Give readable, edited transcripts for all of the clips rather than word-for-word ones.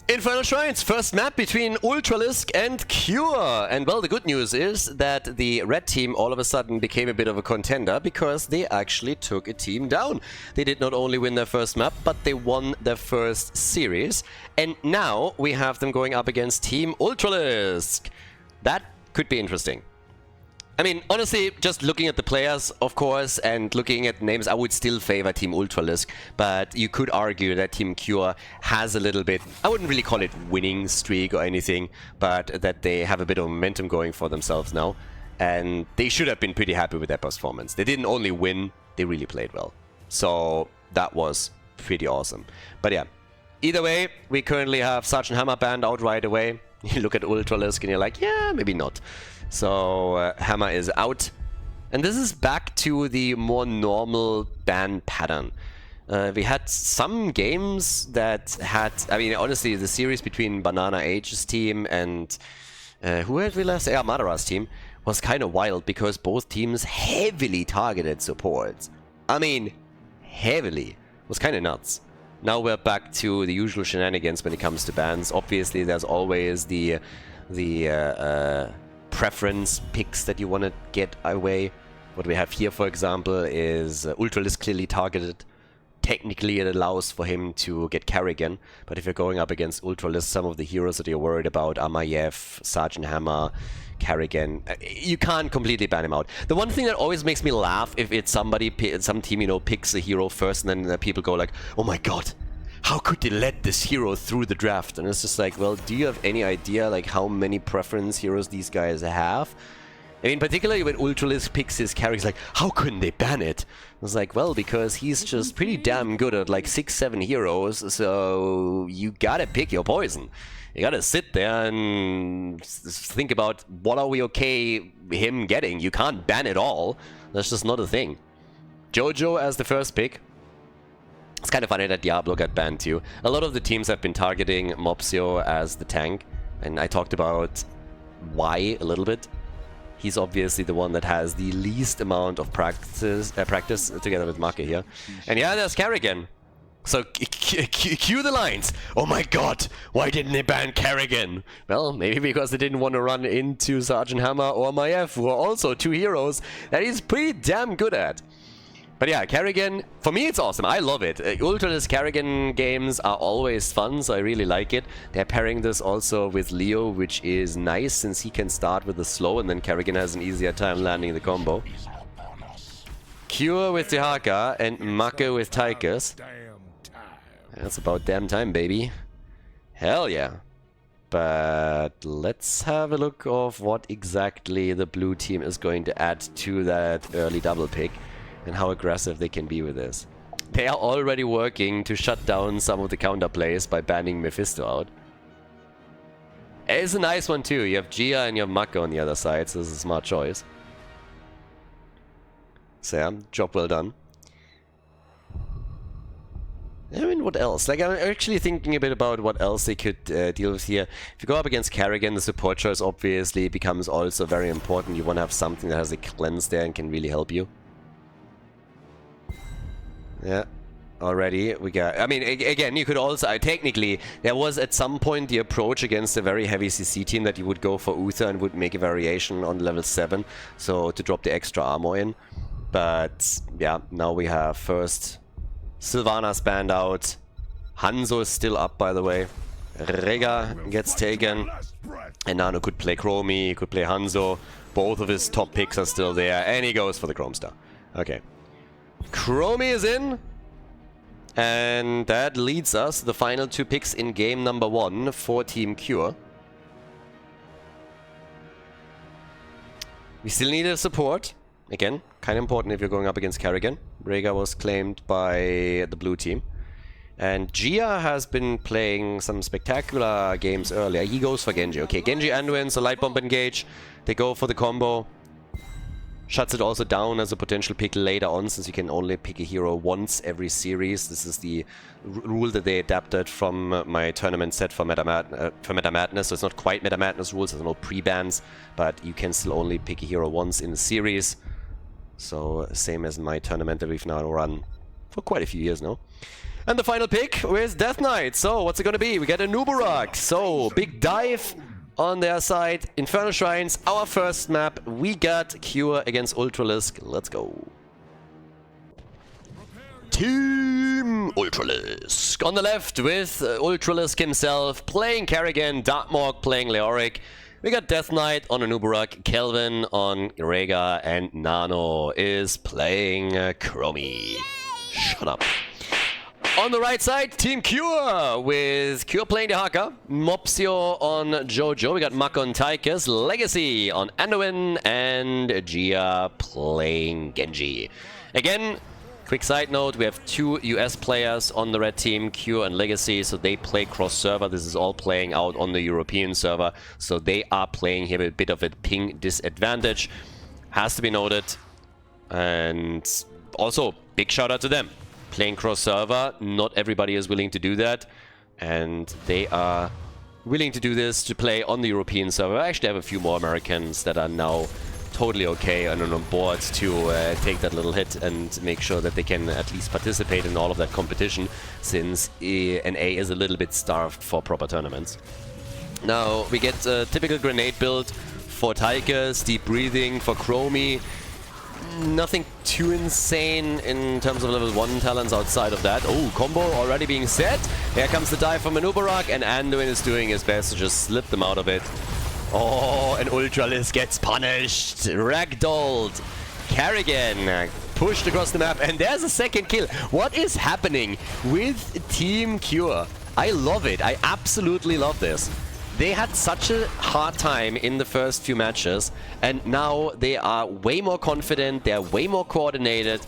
Infernal Shrines, first map between Ultralisk and Kure. And well, the good news is that the red team all of a sudden became a bit of a contender because they actually took a team down. They did not only win their first map, but they won their first series. And now we have them going up against Team Ultralisk. That could be interesting. I mean, honestly, just looking at the players, of course, and looking at names, I would still favor Team Ultralisk, but you could argue that Team Kure has a little bit, I wouldn't really call it winning streak or anything, but that they have a bit of momentum going for themselves now, and they should have been pretty happy with their performance. They didn't only win, they really played well. So that was pretty awesome. But yeah, either way, we currently have Sergeant Hammer banned out right away. You look at Ultralisk and you're like, yeah, maybe not. So Hammer is out, and this is back to the more normal ban pattern. We had some games that had, I mean, honestly, the series between Banana Age's team and who had we last? Yeah, Madara's team was kind of wild because both teams heavily targeted supports. I mean, heavily. It was kind of nuts. Now we're back to the usual shenanigans when it comes to bans. Obviously, there's always the preference picks that you want to get away. What we have here, for example, is Ultralisk clearly targeted. Technically, it allows for him to get Carrigan, but if you're going up against Ultralisk, some of the heroes that you're worried about, Amayev, Sergeant Hammer, Carrigan, you can't completely ban him out. The one thing that always makes me laugh if it's somebody, some team, you know, picks a hero first, and then people go like, oh my god, how could they let this hero through the draft? And it's just like, well, do you have any idea like how many preference heroes these guys have? I mean, particularly when Ultralisk picks his characters, like, how couldn't they ban it? I was like, well, because he's just pretty damn good at like 6-7 heroes, so you gotta pick your poison. You gotta sit there and think about what are we okay him getting. You can't ban it all. That's just not a thing. Jojo as the first pick. It's kind of funny that Diablo got banned too. A lot of the teams have been targeting Mopsio as the tank, and I talked about why a little bit. He's obviously the one that has the least amount of practice together with Make here. And yeah, there's Carrigan. So cue the lines. Oh my god, why didn't they ban Carrigan? Well, maybe because they didn't want to run into Sergeant Hammer or Maiev, who are also two heroes that he's pretty damn good at. But yeah, Carrigan, for me it's awesome. I love it. Ultralisk Carrigan games are always fun, so I really like it. They're pairing this also with Leo, which is nice since he can start with the slow and then Carrigan has an easier time landing the combo. Kure with Dehaka and Make with Tychus. That's about damn time, baby. Hell yeah. But let's have a look of what exactly the blue team is going to add to that early double pick. And how aggressive they can be with this. They are already working to shut down some of the counter plays by banning Mephisto out. It's a nice one too. You have Gia and you have Maka on the other side, so this is a smart choice. So yeah, job well done. I mean, what else? Like, I'm actually thinking a bit about what else they could deal with here. If you go up against Carrigan, the support choice obviously becomes also very important. You want to have something that has a cleanse there and can really help you. Yeah, already we got, I mean, again, you could also, technically, there was at some point the approach against a very heavy CC team that you would go for Uther and would make a variation on level 7, so to drop the extra armor in. But yeah, now we have first Sylvanas banned out, Hanzo is still up, by the way, Rega gets taken, and Nano could play Chromie, he could play Hanzo, both of his top picks are still there, and he goes for the Chrome Star. Okay. Chromie is in, and that leads us to the final two picks in game number 1 for Team Kure. We still need a support. Again, kind of important if you're going up against Carrigan. Rega was claimed by the blue team. And Gia has been playing some spectacular games earlier. He goes for Genji. Okay, Genji Anduin, so Light Bomb engage. They go for the combo. Shuts it also down as a potential pick later on, since you can only pick a hero once every series. This is the rule that they adapted from my tournament set for Meta Madness. So it's not quite Meta Madness rules, there's no pre-bans, but you can still only pick a hero once in a series. So same as my tournament that we've now run for quite a few years now. And the final pick with Death Knight. So what's it gonna be? We get a Nubarak. So big dive on their side. Infernal Shrines, our first map. We got Kure against Ultralisk. Let's go. Team Ultralisk. On the left with Ultralisk himself playing Kerrigan, Darkmorg playing Leoric. We got Death Knight on a Nubarak, Kelvin on Rega, and Nano is playing Chromie. Shut up. On the right side, Team Kure, with Kure playing the Haka, Mopsio on Jojo, we got Mako on Tychus, Legacy on Anduin, and Gia playing Genji. Again, quick side note, we have 2 US players on the red team, Kure and Legacy, so they play cross-server. This is all playing out on the European server, so they are playing here with a bit of a ping disadvantage. Has to be noted. And also, big shout out to them. Playing cross-server, not everybody is willing to do that, and they are willing to do this to play on the European server. I actually have a few more Americans that are now totally okay and on board to take that little hit and make sure that they can at least participate in all of that competition, since NA is a little bit starved for proper tournaments. Now, we get a typical grenade build for Tychus, deep breathing for Chromie. Nothing too insane in terms of level 1 talents outside of that. Oh, combo already being set. Here comes the dive from Nubarak, and Anduin is doing his best to just slip them out of it. Oh, and Ultralisk gets punished. Ragdolled. Kerrigan pushed across the map, and there's a second kill. What is happening with Team Kure? I love it. I absolutely love this. They had such a hard time in the first few matches, and now they are way more confident, they are way more coordinated.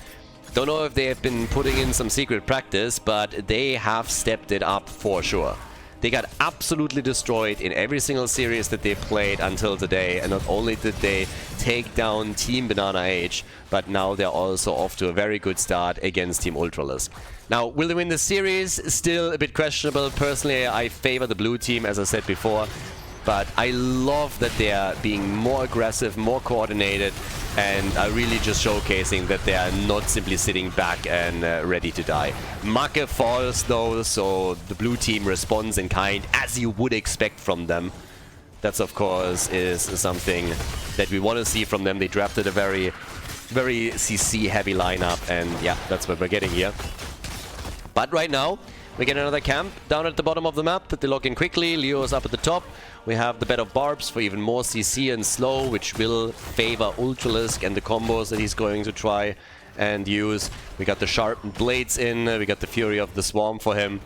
Don't know if they have been putting in some secret practice, but they have stepped it up for sure. They got absolutely destroyed in every single series that they played until today, and not only did they take down Team Banana Age, but now they're also off to a very good start against Team Ultralisk. Now, will they win the series? Still a bit questionable. Personally, I favor the blue team, as I said before, but I love that they are being more aggressive, more coordinated, and are really just showcasing that they are not simply sitting back and ready to die. Make falls though, so the blue team responds in kind, as you would expect from them. That's, of course, is something that we want to see from them. They drafted a very CC-heavy lineup, and yeah, that's what we're getting here. But right now, we get another camp down at the bottom of the map that they lock in quickly. Leo is up at the top. We have the bed of barbs for even more CC and slow, which will favor Ultralisk and the combos that he's going to try and use. We got the sharpened blades in, we got the Fury of the Swarm for him.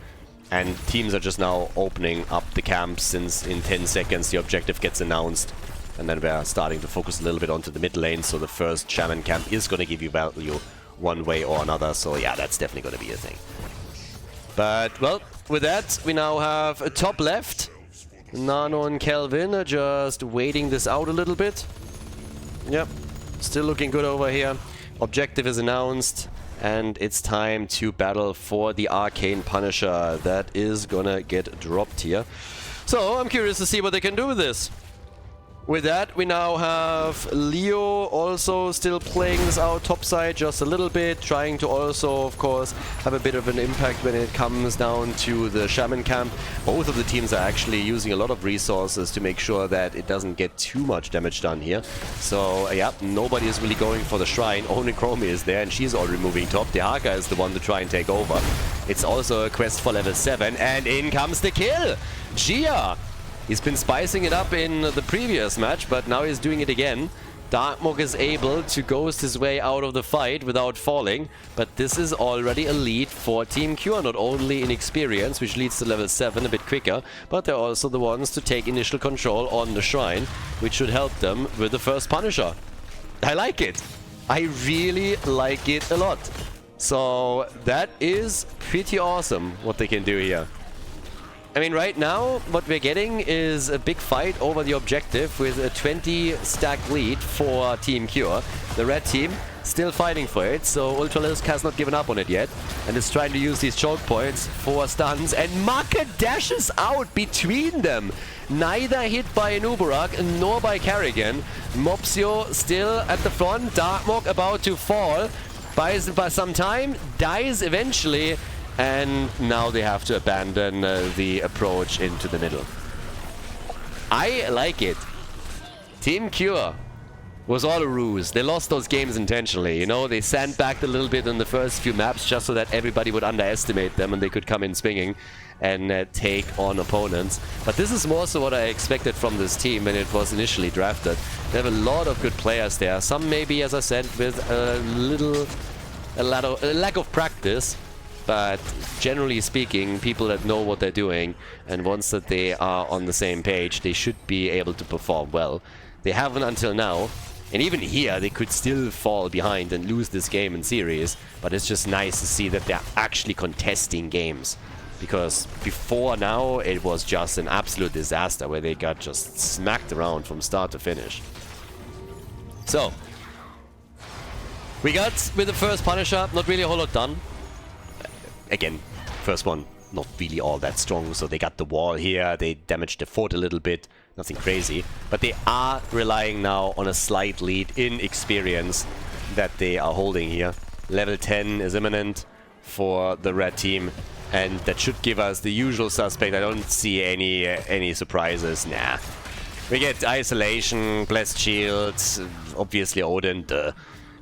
And teams are just now opening up the camps, since in 10 seconds the objective gets announced. And then we're starting to focus a little bit onto the mid lane, so the first Shaman camp is going to give you value one way or another. So yeah, that's definitely going to be a thing. But, well, with that, we now have a top left. Nano and Kelvin are just waiting this out a little bit. Yep, still looking good over here. Objective is announced, and it's time to battle for the Arcane Punisher that is gonna get dropped here. So, I'm curious to see what they can do with this. With that, we now have Leo also still playing this out topside just a little bit, trying to also, of course, have a bit of an impact when it comes down to the Shaman camp. Both of the teams are actually using a lot of resources to make sure that it doesn't get too much damage done here. So, yeah, nobody is really going for the Shrine. Only Chromie is there, and she's already moving top. The Haka is the one to try and take over. It's also a quest for level 7, and in comes the kill! Gia! He's been spicing it up in the previous match, but now he's doing it again. Darkmorg is able to ghost his way out of the fight without falling, but this is already a lead for Team Kure, not only in experience, which leads to level 7 a bit quicker, but they're also the ones to take initial control on the Shrine, which should help them with the first Punisher. I like it. I really like it a lot. So that is pretty awesome what they can do here. I mean, right now, what we're getting is a big fight over the objective with a 20-stack lead for Team Kure. The red team still fighting for it, so Ultralisk has not given up on it yet and is trying to use these choke points for stuns, and Make dashes out between them. Neither hit by Nubarak nor by Kerrigan. Mopsio still at the front, Darkmorg about to fall. Buys by some time, dies eventually, And now they have to abandon the approach into the middle. I like it. Team Kure was all a ruse. They lost those games intentionally, you know? They sandbagged a little bit in the first few maps just so that everybody would underestimate them and they could come in swinging and take on opponents. But this is more so what I expected from this team when it was initially drafted. They have a lot of good players there. Some maybe, as I said, with a lack of practice. But generally speaking, people that know what they're doing, and once that they are on the same page, they should be able to perform well. They haven't until now, and even here they could still fall behind and lose this game in series, but it's just nice to see that they're actually contesting games. Because before now, it was just an absolute disaster where they got just smacked around from start to finish. So, we got, with the first Punisher, not really a whole lot done. Again, first one, not really all that strong, so they got the wall here, they damaged the fort a little bit, nothing crazy. But they are relying now on a slight lead in experience that they are holding here. Level 10 is imminent for the red team, and that should give us the usual suspect. I don't see any surprises, nah. We get Isolation, Blessed Shields, obviously Odin, the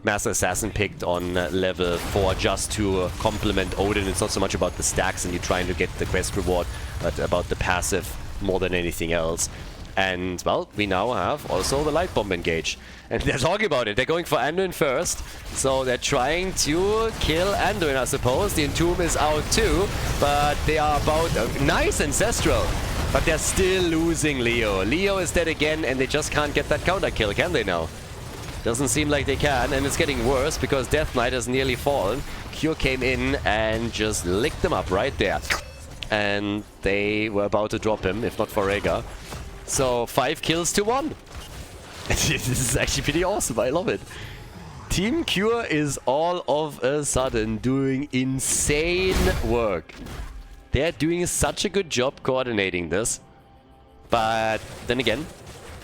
Master Assassin picked on level 4 just to complement Odin. It's not so much about the stacks and you trying to get the quest reward, but about the passive more than anything else. And, well, we now have also the Light Bomb engage. And they're talking about it. They're going for Anduin first. So they're trying to kill Anduin, I suppose. The Entomb is out too, but they are about... nice Ancestral! But they're still losing Leo. Leo is dead again, and they just can't get that counter kill, can they now? Doesn't seem like they can, and it's getting worse because Death Knight has nearly fallen. Kure came in and just licked them up right there. And they were about to drop him, if not for Rhaegar. So 5 kills to 1. This is actually pretty awesome, I love it. Team Kure is all of a sudden doing insane work. They're doing such a good job coordinating this. But then again,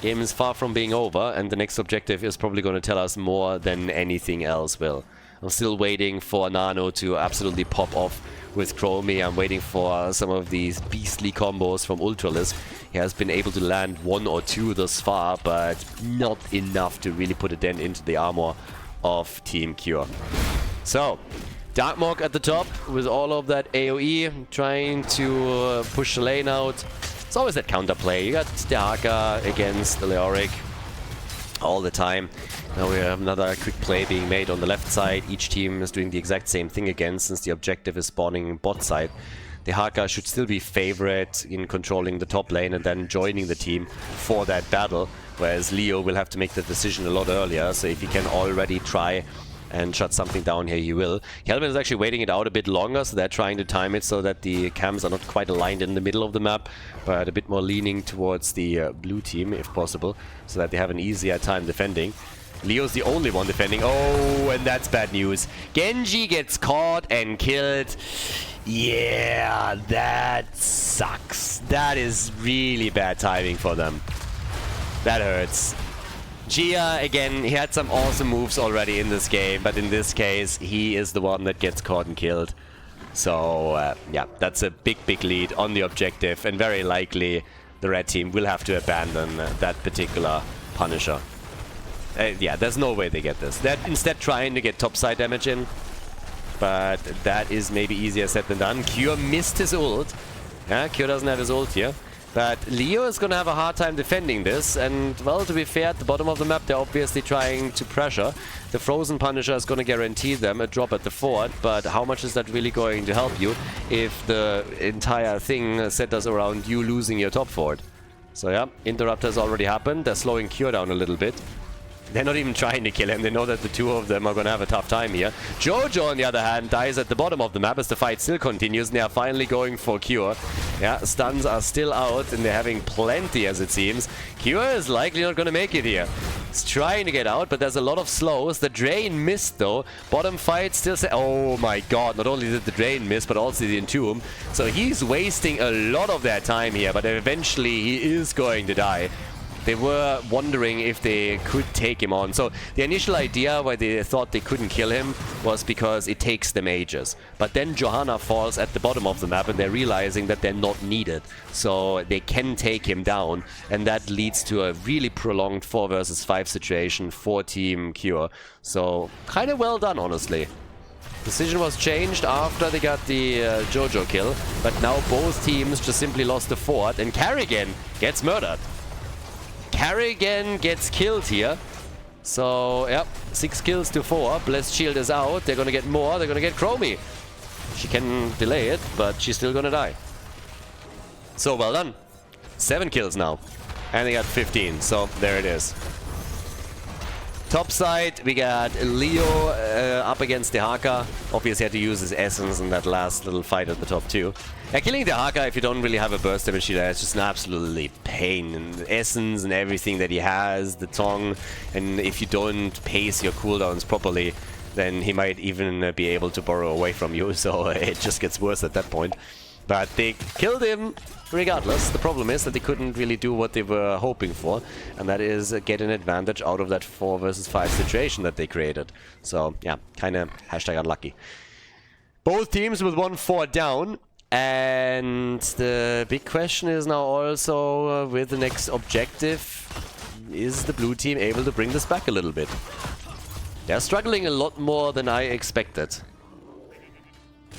game is far from being over, and the next objective is probably going to tell us more than anything else will. I'm still waiting for Nano to absolutely pop off with Chromie. I'm waiting for some of these beastly combos from Ultralisk. He has been able to land 1 or 2 thus far, but not enough to really put a dent into the armor of Team Kure. So, Darkmog at the top with all of that AoE, trying to push the lane out. It's always that counterplay. You got the Haka against the Leoric all the time. Now we have another quick play being made on the left side. Each team is doing the exact same thing again, since the objective is spawning in bot side. The Haka should still be favorite in controlling the top lane and then joining the team for that battle, whereas Leo will have to make the decision a lot earlier, so if he can already try and shut something down here, he will. Kelvin is actually waiting it out a bit longer, so they're trying to time it so that the cams are not quite aligned in the middle of the map, but a bit more leaning towards the blue team, if possible, so that they have an easier time defending. Leo's the only one defending. Oh, and that's bad news. Genji gets caught and killed. Yeah, that sucks. That is really bad timing for them. That hurts. Gia, again, he had some awesome moves already in this game, but in this case, he is the one that gets caught and killed. So, yeah, that's a big, big lead on the objective, and very likely the red team will have to abandon that particular Punisher. Yeah, there's no way they get this. They're instead trying to get topside damage in, but that is maybe easier said than done. Kure missed his ult. Yeah, Kure doesn't have his ult here. But Leo is going to have a hard time defending this, and, well, to be fair, at the bottom of the map, they're obviously trying to pressure. The Frozen Punisher is going to guarantee them a drop at the fort, but how much is that really going to help you if the entire thing centers around you losing your top fort? So, yeah, Interrupt has already happened. They're slowing Kure down a little bit. They're not even trying to kill him. They know that the two of them are going to have a tough time here. Jojo, on the other hand, dies at the bottom of the map as the fight still continues, and they are finally going for Kure. Yeah, stuns are still out, and they're having plenty, as it seems. Kure is likely not going to make it here. He's trying to get out, but there's a lot of slows. The Drain missed, though. Bottom fight still... Oh, my God. Not only did the Drain miss, but also the Entomb. So he's wasting a lot of their time here, but eventually he is going to die. They were wondering if they could take him on. So the initial idea why they thought they couldn't kill him was because it takes them ages. But then Johanna falls at the bottom of the map and they're realizing that they're not needed. So they can take him down, and that leads to a really prolonged 4 versus 5 situation for Team Kure. So kind of well done, honestly. Decision was changed after they got the Jojo kill, but now both teams just simply lost the fort, and Carrigan gets murdered. Carrigan gets killed here. So, yep, 6 kills to 4. Blessed Shield is out. They're gonna get more. They're gonna get Chromie. She can delay it, but she's still gonna die. So, well done. 7 kills now. And they got 15, so there it is. Top side, we got Leo up against Dehaka. Obviously had to use his essence in that last little fight at the top too. Yeah, killing Dehaka if you don't really have a burst damage dealer is just an absolutely pain. And the essence and everything that he has, the tongue, and if you don't pace your cooldowns properly, then he might even be able to borrow away from you, so it just gets worse at that point. But they killed him regardless. The problem is that they couldn't really do what they were hoping for, and that is get an advantage out of that 4 versus 5 situation that they created. So, yeah, kind of hashtag unlucky. Both teams with 1 fort down, and the big question is now also with the next objective, is the blue team able to bring this back a little bit? They're struggling a lot more than I expected.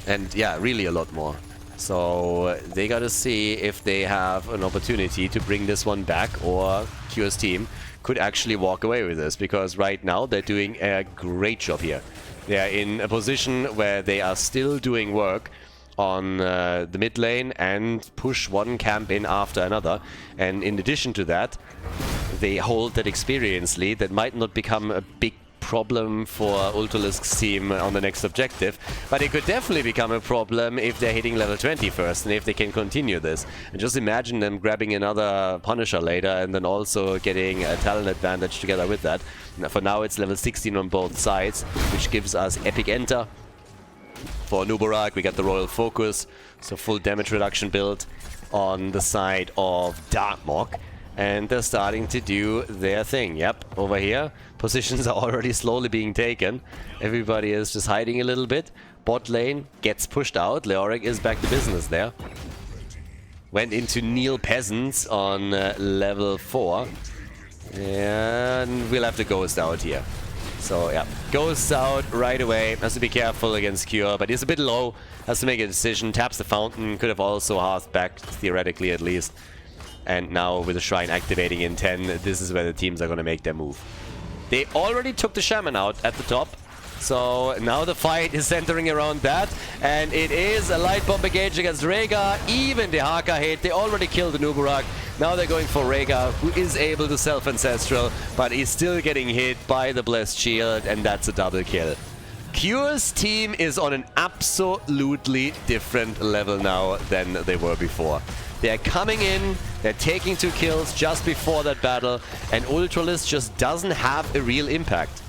And yeah, really a lot more. So they gotta see if they have an opportunity to bring this one back, or Kure's team could actually walk away with this, because right now they're doing a great job here. They are in a position where they are still doing work on the mid lane and push one camp in after another, and in addition to that they hold that experience lead that might not become a big problem for Ultralisk's team on the next objective, but it could definitely become a problem if they're hitting level 20 first, and if they can continue this. And just imagine them grabbing another Punisher later and then also getting a talent advantage together with that. Now, for now it's level 16 on both sides, which gives us Epic Enter. For Nubarak we got the Royal Focus, so full damage reduction build on the side of Darkmok. And they're starting to do their thing. Yep, over here, positions are already slowly being taken. Everybody is just hiding a little bit. Bot lane gets pushed out. Leoric is back to business there. Went into Neil Peasants on level 4. And we'll have the Ghost out here. So yeah, Ghost out right away. Has to be careful against Kure, but he's a bit low. Has to make a decision. Taps the Fountain. Could have also hearthed back, theoretically at least. And now with the Shrine activating in 10, this is where the teams are going to make their move. They already took the Shaman out at the top. So now the fight is centering around that. And it is a light bomb engage against Rhaegar. Even the Haka hit. They already killed the Nubarak. Now they're going for Rhaegar, who is able to self-ancestral, but is still getting hit by the Blessed Shield, and that's a double kill. Kure's team is on an absolutely different level now than they were before. They're coming in, they're taking 2 kills just before that battle, and Ultralisk just doesn't have a real impact.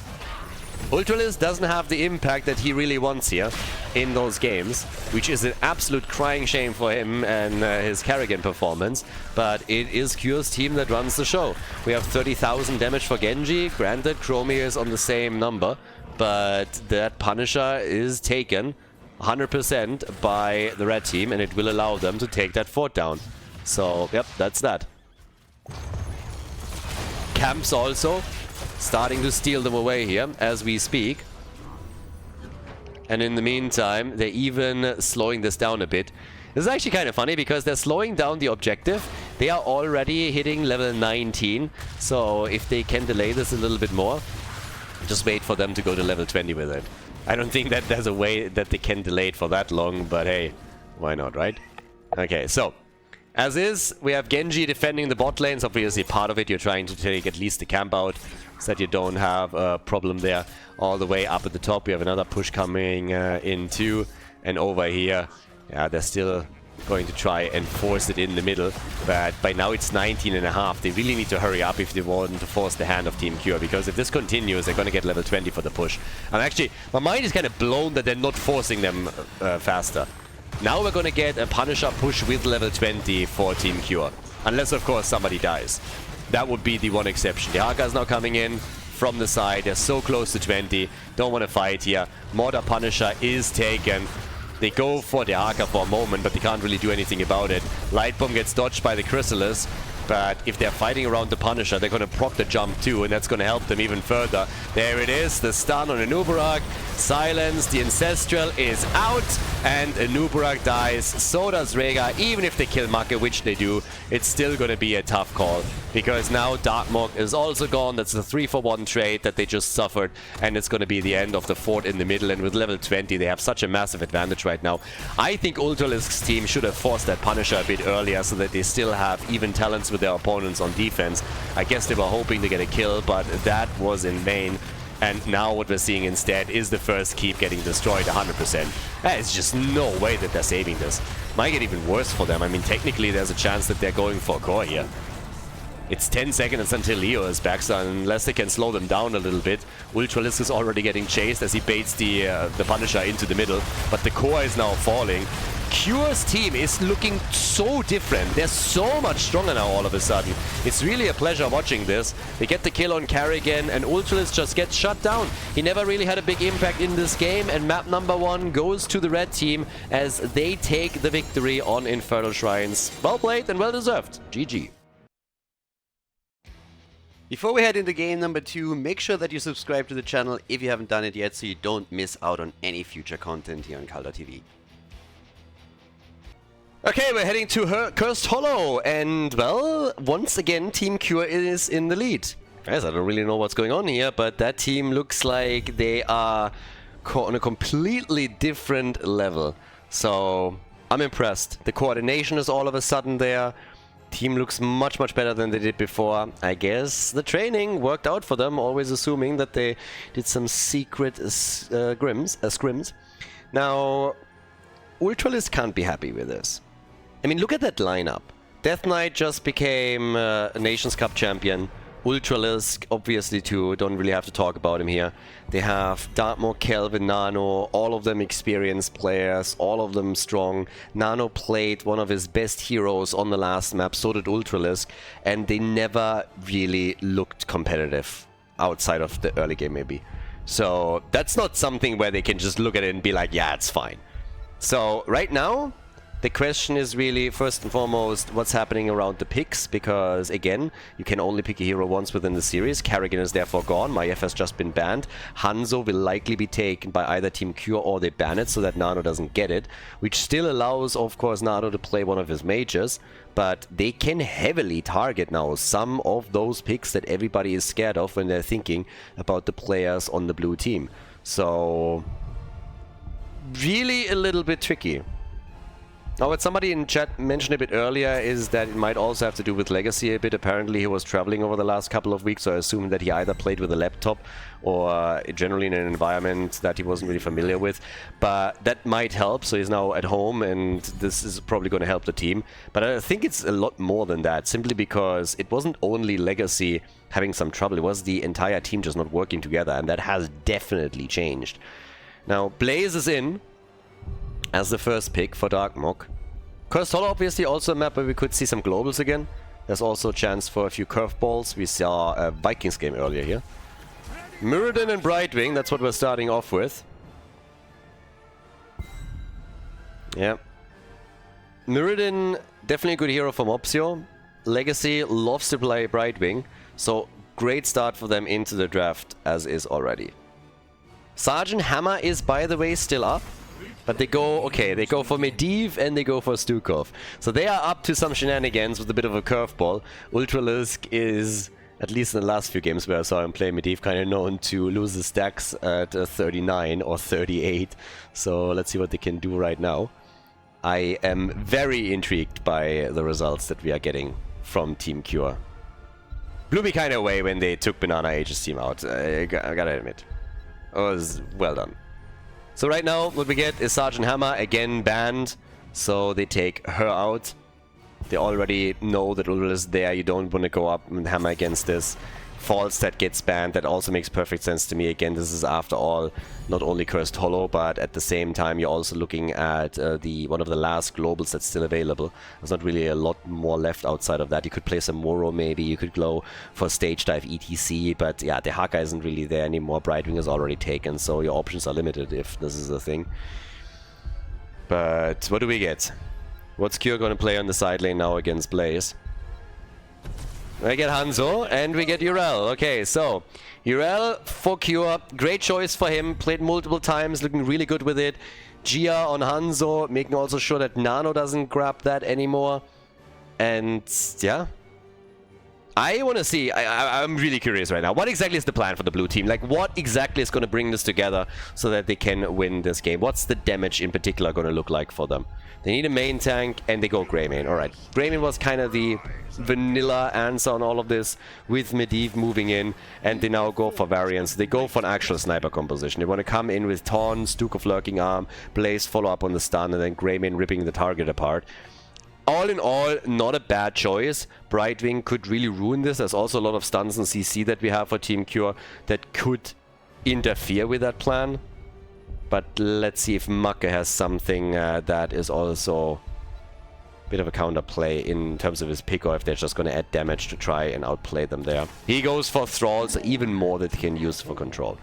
Ultralisk doesn't have the impact that he really wants here in those games, which is an absolute crying shame for him and his Carrigan performance, but it is Kure's team that runs the show. We have 30,000 damage for Genji. Granted, Chromie is on the same number, but that Punisher is taken 100% by the red team, and it will allow them to take that fort down. So, yep, that's that. Camps also starting to steal them away here as we speak. And in the meantime, they're even slowing this down a bit. This is actually kind of funny because they're slowing down the objective. They are already hitting level 19. So if they can delay this a little bit more, just wait for them to go to level 20 with it. I don't think that there's a way that they can delay it for that long, but hey, why not, right? Okay, so as is, we have Genji defending the bot lanes. Obviously, part of it you're trying to take at least the camp out so that you don't have a problem there. All the way up at the top, we have another push coming in too. And over here, yeah, they're still going to try and force it in the middle, but by now it's 19.5. They really need to hurry up if they want to force the hand of Team Kure, because if this continues, they're going to get level 20 for the push. And actually, my mind is kind of blown that they're not forcing them faster. Now we're going to get a Punisher push with level 20 for Team Kure, unless of course somebody dies. That would be the one exception. The Haka is now coming in from the side. They're so close to 20. Don't want to fight here. Mortar Punisher is taken. They go for the Haka for a moment, but they can't really do anything about it. Light Bomb gets dodged by the Chrysalis. But if they're fighting around the Punisher, they're going to proc the jump too, and that's going to help them even further. There it is, the stun on Anubarak. Silence, the Ancestral is out, and Anubarak dies. So does Rhaegar. Even if they kill Make, which they do, it's still going to be a tough call. Because now Darkmok is also gone. That's the 3-for-1 trade that they just suffered, and it's going to be the end of the fort in the middle. And with level 20, they have such a massive advantage right now. I think Ultralisk's team should have forced that Punisher a bit earlier so that they still have even talents with their opponents on defense. I guess they were hoping to get a kill, but that was in vain. And now what we're seeing instead is the first keep getting destroyed 100%. There's just no way that they're saving this. Might get even worse for them. I mean, technically there's a chance that they're going for a core here. It's 10 seconds until Leo is back, so unless they can slow them down a little bit. Ultralisk is already getting chased as he baits the Punisher into the middle, but the core is now falling. Kure's team is looking so different. They're so much stronger now all of a sudden. It's really a pleasure watching this. They get the kill on Carrigan, and Ultralisk just gets shut down. He never really had a big impact in this game, and map number 1 goes to the red team as they take the victory on Infernal Shrines. Well played and well deserved. GG. Before we head into game number 2, make sure that you subscribe to the channel if you haven't done it yet so you don't miss out on any future content here on Khaldor TV. Okay, we're heading to Cursed Hollow, and well, once again Team Kure is in the lead. Guys, I don't really know what's going on here, but that team looks like they are on a completely different level. So, I'm impressed. The coordination is all of a sudden there. Team looks much better than they did before. I guess the training worked out for them, always assuming that they did some secret scrims. Now, Ultralisk can't be happy with this. I mean, look at that lineup. Death Knight just became a Nations Cup champion. Ultralisk, obviously too, don't really have to talk about him here. They have Dartmoor, Kelvin, Nano, all of them experienced players, all of them strong. Nano played one of his best heroes on the last map, so did Ultralisk, and they never really looked competitive outside of the early game maybe. So that's not something where they can just look at it and be like, yeah, it's fine. So right now, the question is really, first and foremost, what's happening around the picks, because, again, you can only pick a hero once within the series. Carrigan is therefore gone. Maiev has just been banned. Hanzo will likely be taken by either Team Kure or they ban it so that Nano doesn't get it, which still allows, of course, Nano to play one of his mages, but they can heavily target now some of those picks that everybody is scared of when they're thinking about the players on the blue team. So, really a little bit tricky. Now, what somebody in chat mentioned a bit earlier is that it might also have to do with Legacy a bit. Apparently, he was traveling over the last couple of weeks, so I assume that he either played with a laptop or generally in an environment that he wasn't really familiar with. But that might help, so he's now at home, and this is probably going to help the team. But I think it's a lot more than that, simply because it wasn't only Legacy having some trouble, it was the entire team just not working together, and that has definitely changed. Now, Blaze is in as the first pick for Darkmok. Cursed Hollow, obviously, also a map where we could see some globals again. There's also a chance for a few curveballs. We saw a Vikings game earlier here. Mirrodin and Brightwing, that's what we're starting off with. Yeah. Mirrodin, definitely a good hero from Opsio. Legacy loves to play Brightwing, so great start for them into the draft, as is already. Sergeant Hammer is, by the way, still up. But they go, okay, they go for Medivh and they go for Stukov. So they are up to some shenanigans with a bit of a curveball. Ultralisk is, at least in the last few games where I saw him play Medivh, kind of known to lose his stacks at 39 or 38. So let's see what they can do right now. I am very intrigued by the results that we are getting from Team Kure. Blew me kind of away when they took Banana Age's team out, I gotta admit. It was well done. So right now, what we get is Sergeant Hammer, again banned, so they take her out. They already know that Ulril is there, you don't want to go up and Hammer against this. False that gets banned. That also makes perfect sense to me. Again, this is after all not only Cursed Hollow, but at the same time you're also looking at one of the last globals that's still available. There's not really a lot more left outside of that. You could play some Moro maybe, you could go for Stage Dive ETC, but yeah, the Haka isn't really there anymore. Brightwing is already taken, so your options are limited if this is a thing. But what do we get? What's Kure going to play on the side lane now against Blaze? We get Hanzo and we get Urel. Okay, so Urel for Kure, great choice for him. Played multiple times, looking really good with it. Gia on Hanzo, making also sure that Nano doesn't grab that anymore. And yeah, I want to see, I'm really curious right now. What exactly is the plan for the blue team? Like, what exactly is going to bring this together so that they can win this game? What's the damage in particular going to look like for them? They need a main tank and they go Grey main. Alright, Grey main was kind of the vanilla answer on all of this with Medivh moving in, and they now go for variants. They go for an actual sniper composition. They want to come in with Taunts, Duke of Lurking Arm, Blaze follow up on the stun, and then Grey main ripping the target apart. All in all, not a bad choice. Brightwing could really ruin this. There's also a lot of stuns and CC that we have for Team Kure that could interfere with that plan. But let's see if Make has something that is also a bit of a counterplay in terms of his pick, or if they're just going to add damage to try and outplay them there. He goes for Thralls, even more that he can use for control.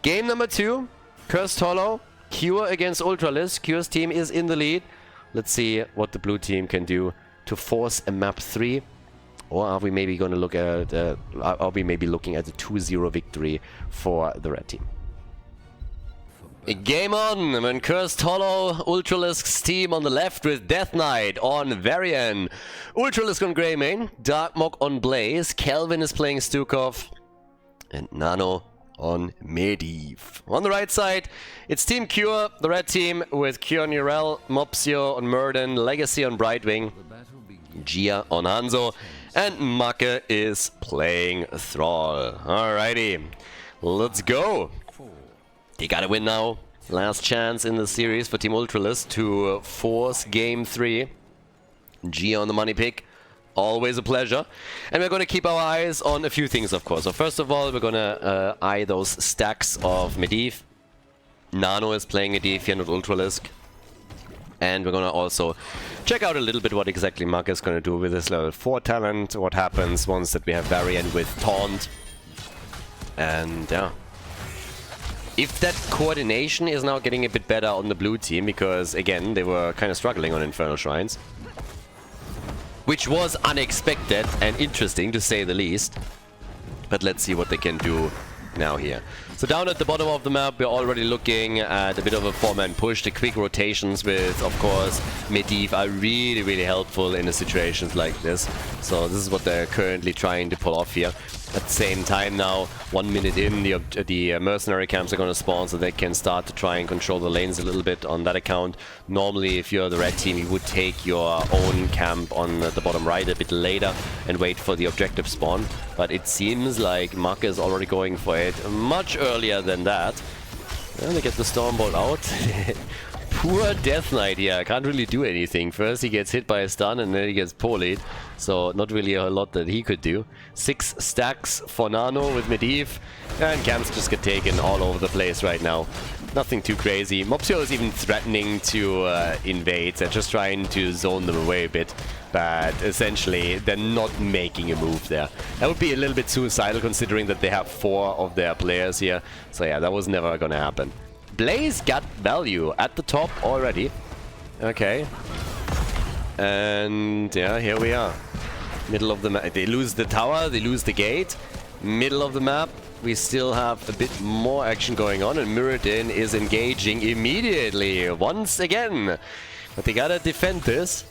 Game number 2, Cursed Hollow, Kure against Ultralisk. Kure's team is in the lead. Let's see what the blue team can do to force a map 3. Or are we maybe going to look at are we maybe looking at a 2-0 victory for the red team? Game on when Cursed Hollow, Ultralisk's team on the left with Death Knight on Varian. Ultralisk on Grey main, Darkmok on Blaze, Kelvin is playing Stukov, and Nano on Medivh. On the right side, it's Team Kure, the red team, with Kure on Urel, Mopsio on Murden, Legacy on Brightwing, Gia on Hanzo, and Make is playing Thrall. Alrighty, let's go. They gotta win now. Last chance in the series for Team Ultralisk to force Game 3. Gia on the money pick. Always a pleasure. And we're going to keep our eyes on a few things, of course. So first of all, we're going to eye those stacks of Medivh. Nano is playing Medivh here, not Ultralisk. And we're going to also check out a little bit what exactly Make is going to do with his level 4 talent. What happens once that we have Variant with Taunt. And yeah. If that coordination is now getting a bit better on the blue team, because again, they were kind of struggling on Infernal Shrines. Which was unexpected and interesting, to say the least. But let's see what they can do now here. So down at the bottom of the map, we're already looking at a bit of a 4-man push. The quick rotations with, of course, Medivh are really, really helpful in the situations like this. So this is what they're currently trying to pull off here. At the same time now, 1 minute in, the mercenary camps are going to spawn, so they can start to try and control the lanes a little bit on that account. Normally, if you're the red team, you would take your own camp on the bottom right a bit later and wait for the objective spawn. But it seems like Make is already going for it much earlier than that. And they get the Stormbolt out. Poor Death Knight here, can't really do anything. First he gets hit by a stun and then he gets poleed. So not really a lot that he could do. 6 stacks for Nano with Medivh. And camps just get taken all over the place right now. Nothing too crazy. Mopsio is even threatening to invade. They're just trying to zone them away a bit. But essentially, they're not making a move there. That would be a little bit suicidal considering that they have 4 of their players here. So yeah, that was never gonna happen. Blaze got value at the top already. Okay. And yeah, here we are. Middle of the map. They lose the tower, they lose the gate. Middle of the map, we still have a bit more action going on, and Muradin is engaging immediately once again. But they gotta defend this.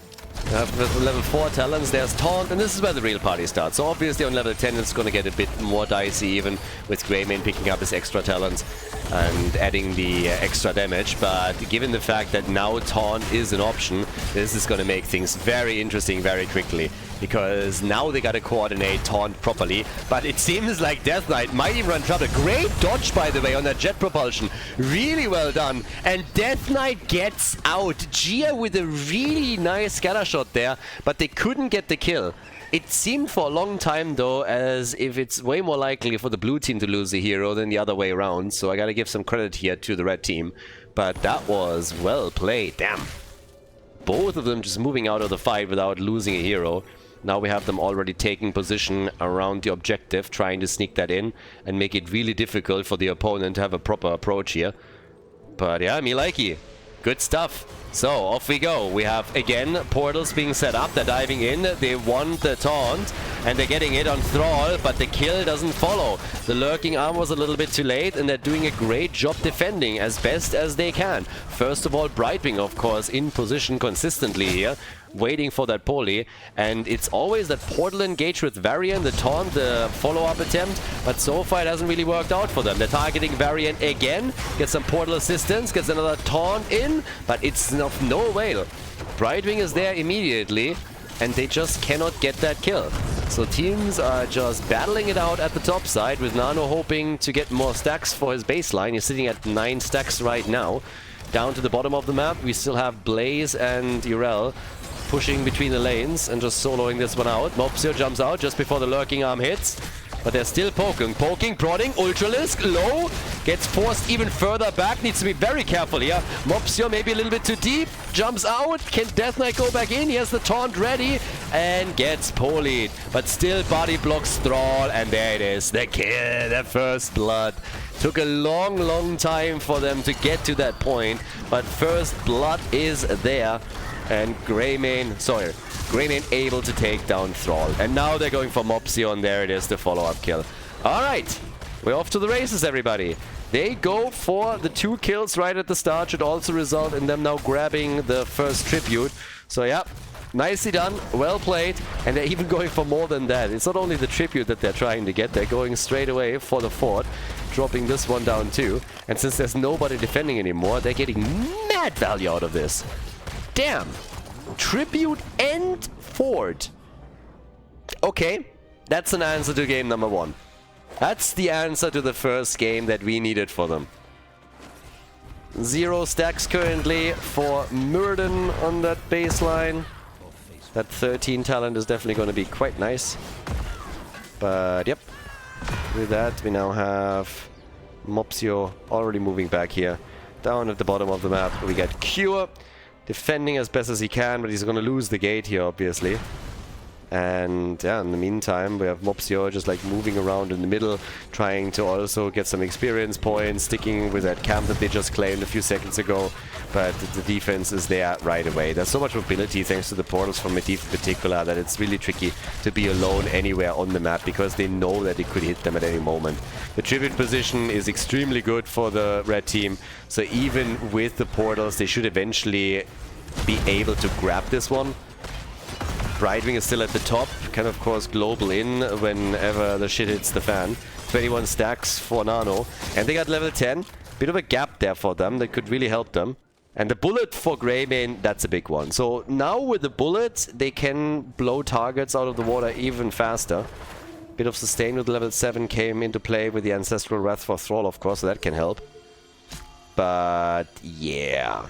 With level 4 talents, there's Taunt, and this is where the real party starts. So obviously on level 10 it's going to get a bit more dicey, even with Greymane picking up his extra talents and adding the extra damage. But given the fact that now Taunt is an option, this is going to make things very interesting very quickly. because now they got to coordinate taunt properly. But it seems like Death Knight might even run trouble. Great dodge, by the way, on that jet propulsion. Really well done. And Death Knight gets out. Gia with a really nice scatter shot there, but they couldn't get the kill. It seemed for a long time, though, as if it's way more likely for the blue team to lose a hero than the other way around. So I gotta give some credit here to the red team. But that was well played. Damn. Both of them just moving out of the fight without losing a hero. Now we have them already taking position around the objective, trying to sneak that in and make it really difficult for the opponent to have a proper approach here. But yeah, me likey. Good stuff. So, off we go. We have, again, portals being set up. They're diving in. They want the taunt. And they're getting it on Thrall, but the kill doesn't follow. The lurking arm was a little bit too late, and they're doing a great job defending as best as they can. First of all, Brightwing, of course, in position consistently here, waiting for that poly. And it's always that portal engage with Varian, the taunt, the follow-up attempt. But so far, it hasn't really worked out for them. They're targeting Varian again, gets some portal assistance, gets another taunt in, but it's of no avail. Brightwing is there immediately, and they just cannot get that kill. So teams are just battling it out at the top side, with Nano hoping to get more stacks for his baseline. He's sitting at 9 stacks right now. Down to the bottom of the map, we still have Blaze and Urel pushing between the lanes and just soloing this one out. Mopsio jumps out just before the lurking arm hits. But they're still poking, prodding. Ultralisk, low, gets forced even further back. Needs to be very careful here. Mopsio maybe a little bit too deep, jumps out. Can Death Knight go back in? He has the taunt ready and gets polied. But still body blocks Thrall, and there it is. The kill, the first blood. Took a long, long time for them to get to that point, but first blood is there. And Greymane able to take down Thrall. And now they're going for Mopsio, and there it is, the follow-up kill. Alright, we're off to the races, everybody. They go for the 2 kills right at the start. Should also result in them now grabbing the first tribute. So yeah, nicely done, well played. And they're even going for more than that. It's not only the tribute that they're trying to get, they're going straight away for the fort, dropping this one down too. And since there's nobody defending anymore, they're getting mad value out of this. Damn. Tribute and fort. Okay, that's an answer to game number 1. That's the answer to the first game that we needed for them. 0 stacks currently for Murden on that baseline. That 13 talent is definitely going to be quite nice. But yep, with that we now have Mopsio already moving back here. Down at the bottom of the map we get Kure defending as best as he can, but he's going to lose the gate here, obviously. And yeah, in the meantime, we have Mopsio just like moving around in the middle, trying to also get some experience points, sticking with that camp that they just claimed a few seconds ago. But the defense is there right away. There's so much mobility thanks to the portals from Medivh in particular that it's really tricky to be alone anywhere on the map, because they know that it could hit them at any moment. The tribute position is extremely good for the red team, so even with the portals, they should eventually be able to grab this one. Brightwing is still at the top, can of course global in whenever the shit hits the fan. 21 stacks for Nano, and they got level 10. Bit of a gap there for them that could really help them. And the bullet for Greymane, that's a big one. So now with the bullet, they can blow targets out of the water even faster. Bit of sustain with level 7 came into play with the Ancestral Wrath for Thrall, of course, so that can help. But yeah.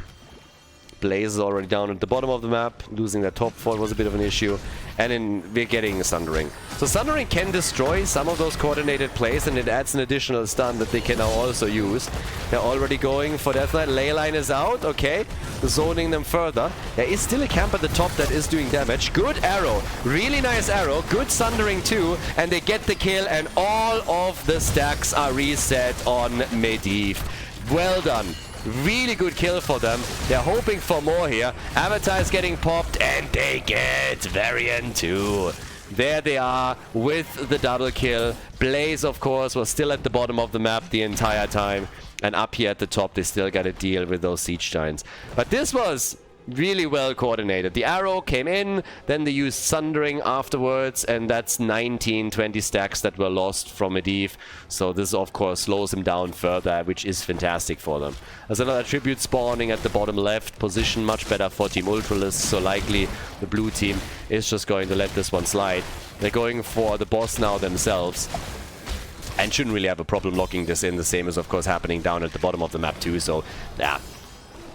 Blaze is already down at the bottom of the map. Losing that top fort was a bit of an issue. And then we're getting Sundering. So Sundering can destroy some of those coordinated plays, and it adds an additional stun that they can now also use. They're already going for Death Knight. Leyline is out. Okay. Zoning them further. There is still a camp at the top that is doing damage. Good arrow. Really nice arrow. Good Sundering too. And they get the kill, and all of the stacks are reset on Medivh. Well done. Really good kill for them. They're hoping for more here. Avatar is getting popped, and they get Varian too. There they are with the double kill. Blaze, of course, was still at the bottom of the map the entire time. And up here at the top, they still got to deal with those siege giants. But this was Really well coordinated. The arrow came in, then they used Sundering afterwards, and that's 19, 20 stacks that were lost from Medivh. So this, of course, slows him down further, which is fantastic for them. There's another tribute spawning at the bottom left. Position much better for Team Ultralisk, so likely the blue team is just going to let this one slide. They're going for the boss now themselves, and shouldn't really have a problem locking this in. The same is, of course, happening down at the bottom of the map too, so yeah.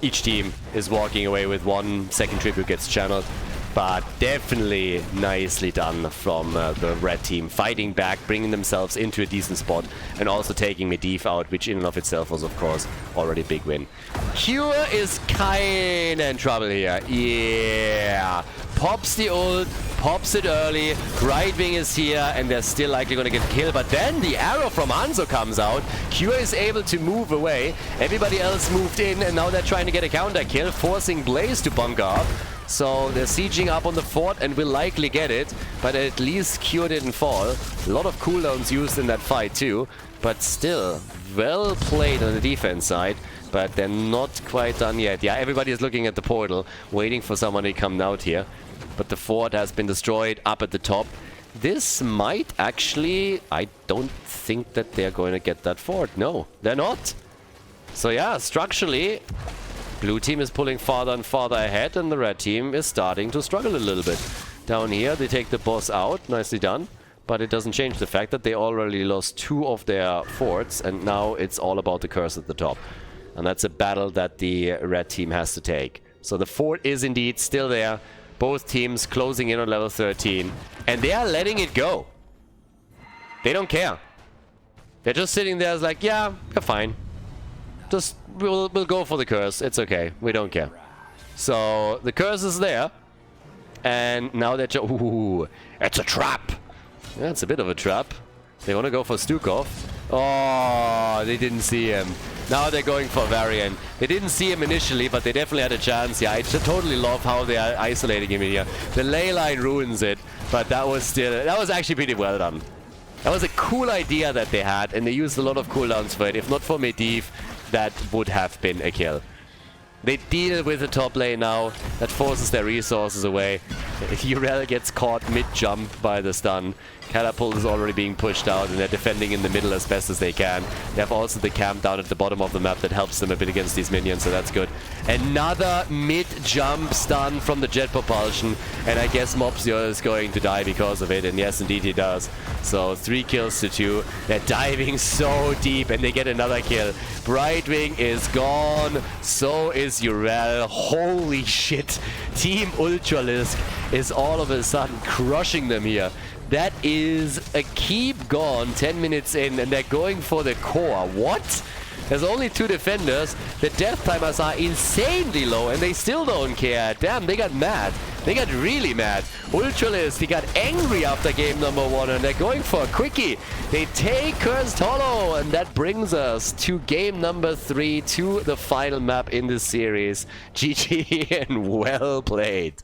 Each team is walking away with one. Second tribute gets channeled, but definitely nicely done from the red team. Fighting back, bringing themselves into a decent spot, and also taking Medivh out, which in and of itself was, of course, already a big win. Kure is kinda in trouble here. Yeah. Pops the ult, pops it early. Right wing is here, and they're still likely going to get killed. But then the arrow from Hanzo comes out. Kure is able to move away. Everybody else moved in, and now they're trying to get a counter kill, forcing Blaze to bunker up. So they're sieging up on the fort and will likely get it, but at least Kure didn't fall. A lot of cooldowns used in that fight too, but still well played on the defense side. But they're not quite done yet. Yeah, everybody is looking at the portal, waiting for someone to come out here. But the fort has been destroyed up at the top. This might actually... I don't think that they're going to get that fort. No, they're not. So yeah, structurally, blue team is pulling farther and farther ahead, and the red team is starting to struggle a little bit. Down here, they take the boss out. Nicely done. But it doesn't change the fact that they already lost 2 of their forts, and now it's all about the curse at the top. And that's a battle that the red team has to take. So the fort is indeed still there. Both teams closing in on level 13. And they are letting it go. They don't care. They're just sitting there like, yeah, we're fine. Just, we'll go for the curse. It's okay. We don't care. So the curse is there. And now they're just... Ooh, it's a trap. Yeah, it's a bit of a trap. They want to go for Stukov. Oh, they didn't see him. Now they're going for Varian. They didn't see him initially, but they definitely had a chance. Yeah, I totally love how they are isolating him in here. The ley line ruins it, but that was actually pretty well done. That was a cool idea that they had, and they used a lot of cooldowns for it. If not for Medivh, that would have been a kill. They deal with the top lane now. That forces their resources away. Urel gets caught mid-jump by the stun. Catapult is already being pushed out, and they're defending in the middle as best as they can. They have also the camp down at the bottom of the map that helps them a bit against these minions, so that's good. Another mid-jump stun from the jet propulsion, and I guess Mopsio is going to die because of it, and yes, indeed he does. So 3 kills to 2. They're diving so deep, and they get another kill. Brightwing is gone. So is Urel. Holy shit. Team Ultralisk is all of a sudden crushing them here. That is a keep gone 10 minutes in, and they're going for the core. What? There's only 2 defenders. The death timers are insanely low, and they still don't care. Damn, they got mad. They got really mad. Ultralisk, he got angry after game number 1, and they're going for a quickie. They take Cursed Hollow, and that brings us to game number 3, to the final map in this series. GG and well played.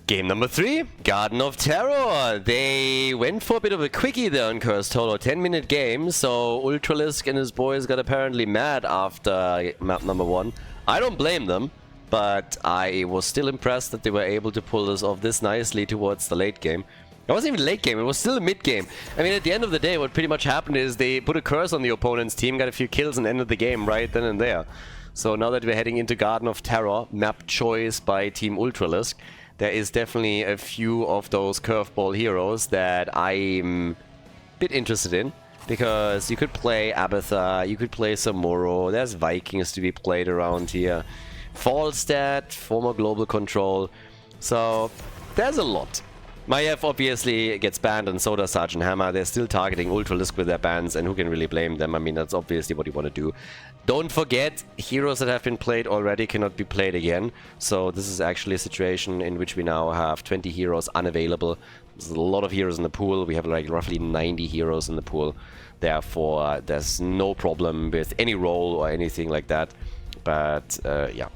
Game number 3, Garden of Terror. They went for a bit of a quickie there on Cursed Hollow, 10-minute game, so Ultralisk and his boys got apparently mad after map number 1. I don't blame them, but I was still impressed that they were able to pull this off this nicely towards the late game. It wasn't even late game, it was still a mid game. I mean, at the end of the day, what pretty much happened is they put a curse on the opponent's team, got a few kills, and ended the game right then and there. So now that we're heading into Garden of Terror, map choice by Team Ultralisk, there is definitely a few of those curveball heroes that I'm a bit interested in. Because you could play Abathar, you could play Samuro, there's Vikings to be played around here. Falstad, former Global Control. So, there's a lot. Maiev obviously gets banned, and so does Sergeant Hammer. They're still targeting Ultralisk with their bans, and who can really blame them? I mean, that's obviously what you want to do. Don't forget, heroes that have been played already cannot be played again. So this is actually a situation in which we now have 20 heroes unavailable. There's a lot of heroes in the pool. We have like roughly 90 heroes in the pool. Therefore, there's no problem with any role or anything like that. But, yeah.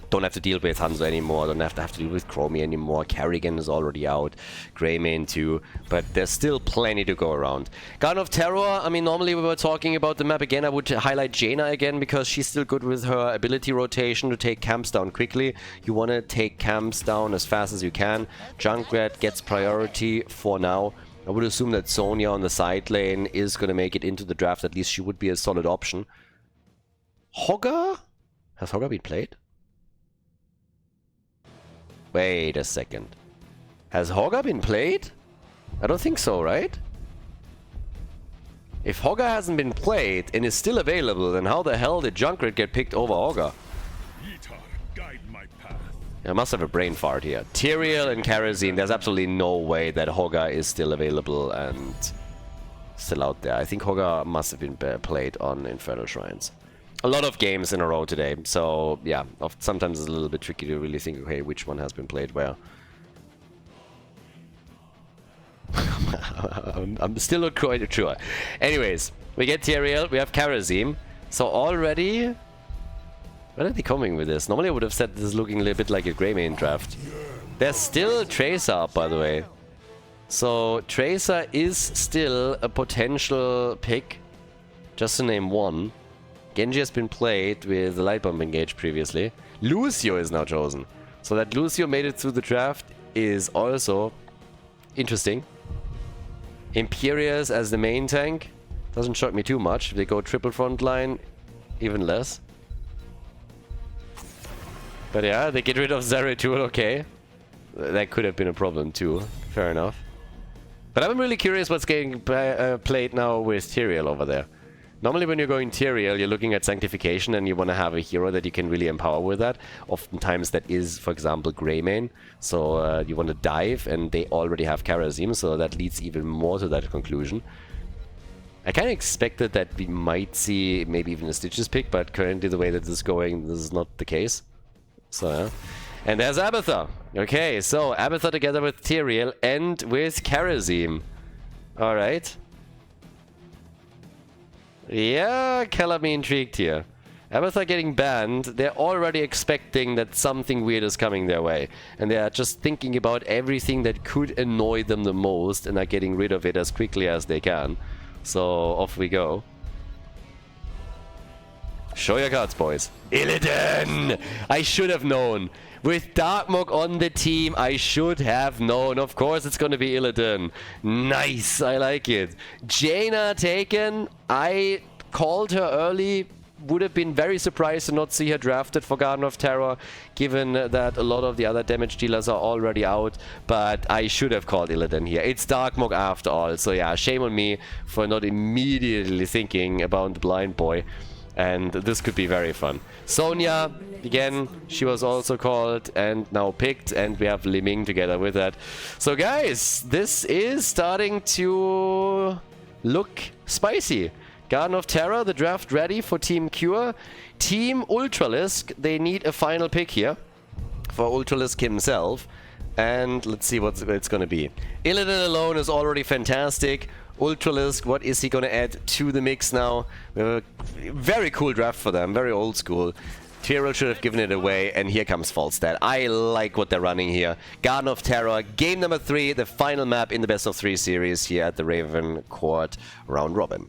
Don't have to deal with Hanzo anymore, don't have to deal with Chromie anymore, Kerrigan is already out, Greymane too, but there's still plenty to go around. Garden of Terror, I mean, normally we were talking about the map again, I would highlight Jaina again, because she's still good with her ability rotation to take camps down quickly. You want to take camps down as fast as you can. Junkrat gets priority for now. I would assume that Sonya on the side lane is going to make it into the draft, at least she would be a solid option. Hogger? Has Hogger been played? Wait a second. Has Hogger been played? I don't think so, right? If Hogger hasn't been played and is still available, then how the hell did Junkrat get picked over Hogger? I must have a brain fart here. Tyrael and Kerosene, there's absolutely no way that Hogger is still available and still out there. I think Hogger must have been played on Infernal Shrines. A lot of games in a row today, so yeah, sometimes it's a little bit tricky to really think, okay, which one has been played where. I'm still not quite sure. Anyways, we get Tyrael, we have Kerosene, so already... Where are they coming with this? Normally I would have said this is looking a little bit like a Greymane draft. There's still Tracer up, by the way. So Tracer is still a potential pick, just to name one. Genji has been played with the Light Bomb engage previously. Lucio is now chosen. So that Lucio made it through the draft is also interesting. Imperius as the main tank doesn't shock me too much. If they go triple front line, even less. But yeah, they get rid of Zeratul, okay. That could have been a problem too, fair enough. But I'm really curious what's getting played now with Tyrael over there. Normally when you're going Tyrael, you're looking at Sanctification and you want to have a hero that you can really empower with that. Oftentimes that is, for example, Greymane. So you want to dive, and they already have Kerosene, so that leads even more to that conclusion. I kind of expected that we might see maybe even a Stitches pick, but currently the way that this is going, this is not the case. So yeah. And there's Abathur. Okay, so Abathur together with Tyrael and with Kerosene. Alright. Yeah, color me intrigued here. Abathur getting banned, they're already expecting that something weird is coming their way. And they are just thinking about everything that could annoy them the most and are getting rid of it as quickly as they can. So, off we go. Show your cards, boys. Illidan! I should have known. With Darkmog on the team, I should have known. Of course it's gonna be Illidan. Nice, I like it. Jaina taken. I called her early. Would have been very surprised to not see her drafted for Garden of Terror, given that a lot of the other damage dealers are already out. But I should have called Illidan here. It's Darkmog after all. So yeah, shame on me for not immediately thinking about the blind boy. And this could be very fun. Sonya, again, she was also called and now picked, and we have Li Ming together with that. So guys, this is starting to look spicy. Garden of Terror, the draft ready for Team Kure. Team Ultralisk, they need a final pick here for Ultralisk himself. And let's see what it's going to be. Illidan alone is already fantastic. Ultralisk, what is he going to add to the mix now? We have a very cool draft for them, very old school. Tyrael should have given it away, and here comes Falstad. I like what they're running here. Garden of Terror, game number 3, the final map in the best of 3 series here at the RavenCourt round robin.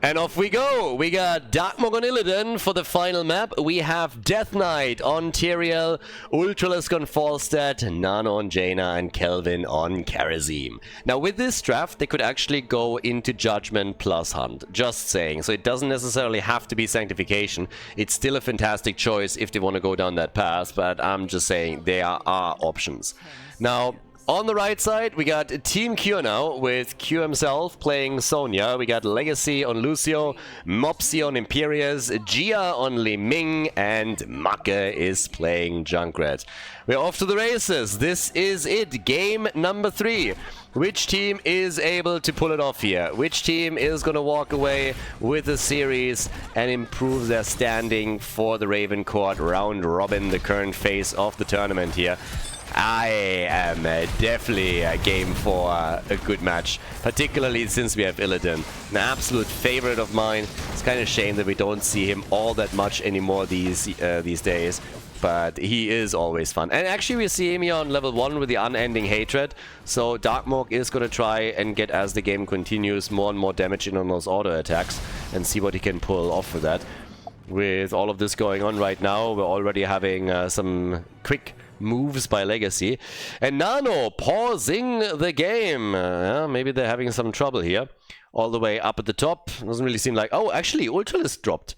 And off we go! We got Darkmog on Illidan for the final map. We have Death Knight on Tyrael, Ultralisk on Falstad, Nano on Jaina, and Kelvin on Kerosene. Now with this draft, they could actually go into Judgment plus Hunt. Just saying. So it doesn't necessarily have to be Sanctification. It's still a fantastic choice if they want to go down that path, but I'm just saying there are options. Now, on the right side, we got Team Kure now, with Kure himself playing Sonya. We got Legacy on Lucio, Mopsy on Imperius, Gia on Li Ming, and Make is playing Junkrat. We're off to the races. This is it. Game number 3. Which team is able to pull it off here? Which team is going to walk away with the series and improve their standing for the RavenCourt round robin, the current phase of the tournament here? I am definitely game for a good match, particularly since we have Illidan, an absolute favorite of mine. It's kind of a shame that we don't see him all that much anymore these days, but he is always fun. And actually we see him here on level 1 with the unending hatred, so Darkmork is going to try and get, as the game continues, more and more damage in on those auto attacks and see what he can pull off with that. With all of this going on right now, we're already having some quick moves by Legacy. And Nano pausing the game. Maybe they're having some trouble here. All the way up at the top. Doesn't really seem like... Oh, actually, Ultralisk dropped.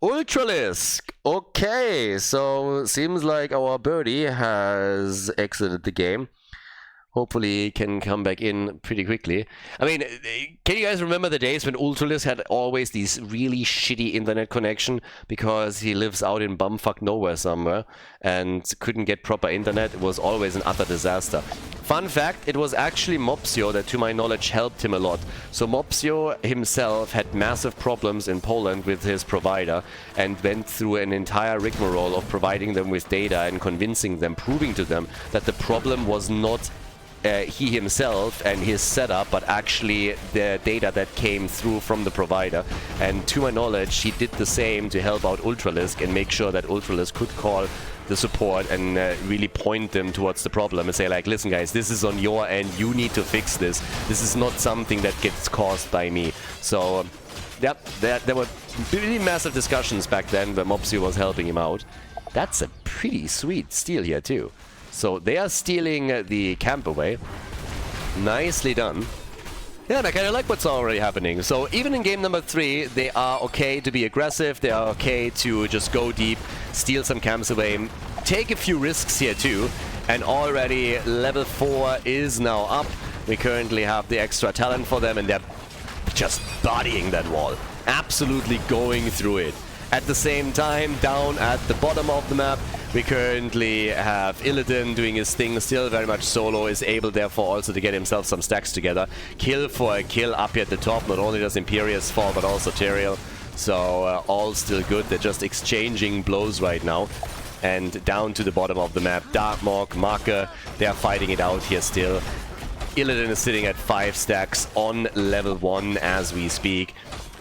Ultralisk! Okay, so seems like our birdie has exited the game. Hopefully he can come back in pretty quickly. I mean, can you guys remember the days when Ultralisk had always these really shitty internet connection because he lives out in bumfuck nowhere somewhere and couldn't get proper internet? It was always an utter disaster. Fun fact, it was actually Mopsio that, to my knowledge, helped him a lot. So Mopsio himself had massive problems in Poland with his provider and went through an entire rigmarole of providing them with data and convincing them, proving to them that the problem was not he himself and his setup, but actually the data that came through from the provider. And to my knowledge, he did the same to help out Ultralisk and make sure that Ultralisk could call the support and really point them towards the problem and say, like, listen guys, this is on your end, you need to fix this. This is not something that gets caused by me. So yep, there were really massive discussions back then where Mopsio was helping him out. That's a pretty sweet steal here too. So they are stealing the camp away. Nicely done. Yeah, and I kind of like what's already happening. So even in game number 3, they are okay to be aggressive. They are okay to just go deep, steal some camps away, take a few risks here too. And already level 4 is now up. We currently have the extra talent for them and they're just bodying that wall. Absolutely going through it. At the same time, down at the bottom of the map, we currently have Illidan doing his thing, still very much solo, is able therefore also to get himself some stacks together. Kill for a kill up here at the top, not only does Imperius fall, but also Teriel. So all still good, they're just exchanging blows right now. And down to the bottom of the map, Darkmork, Marker, they're fighting it out here still. Illidan is sitting at 5 stacks on level 1 as we speak.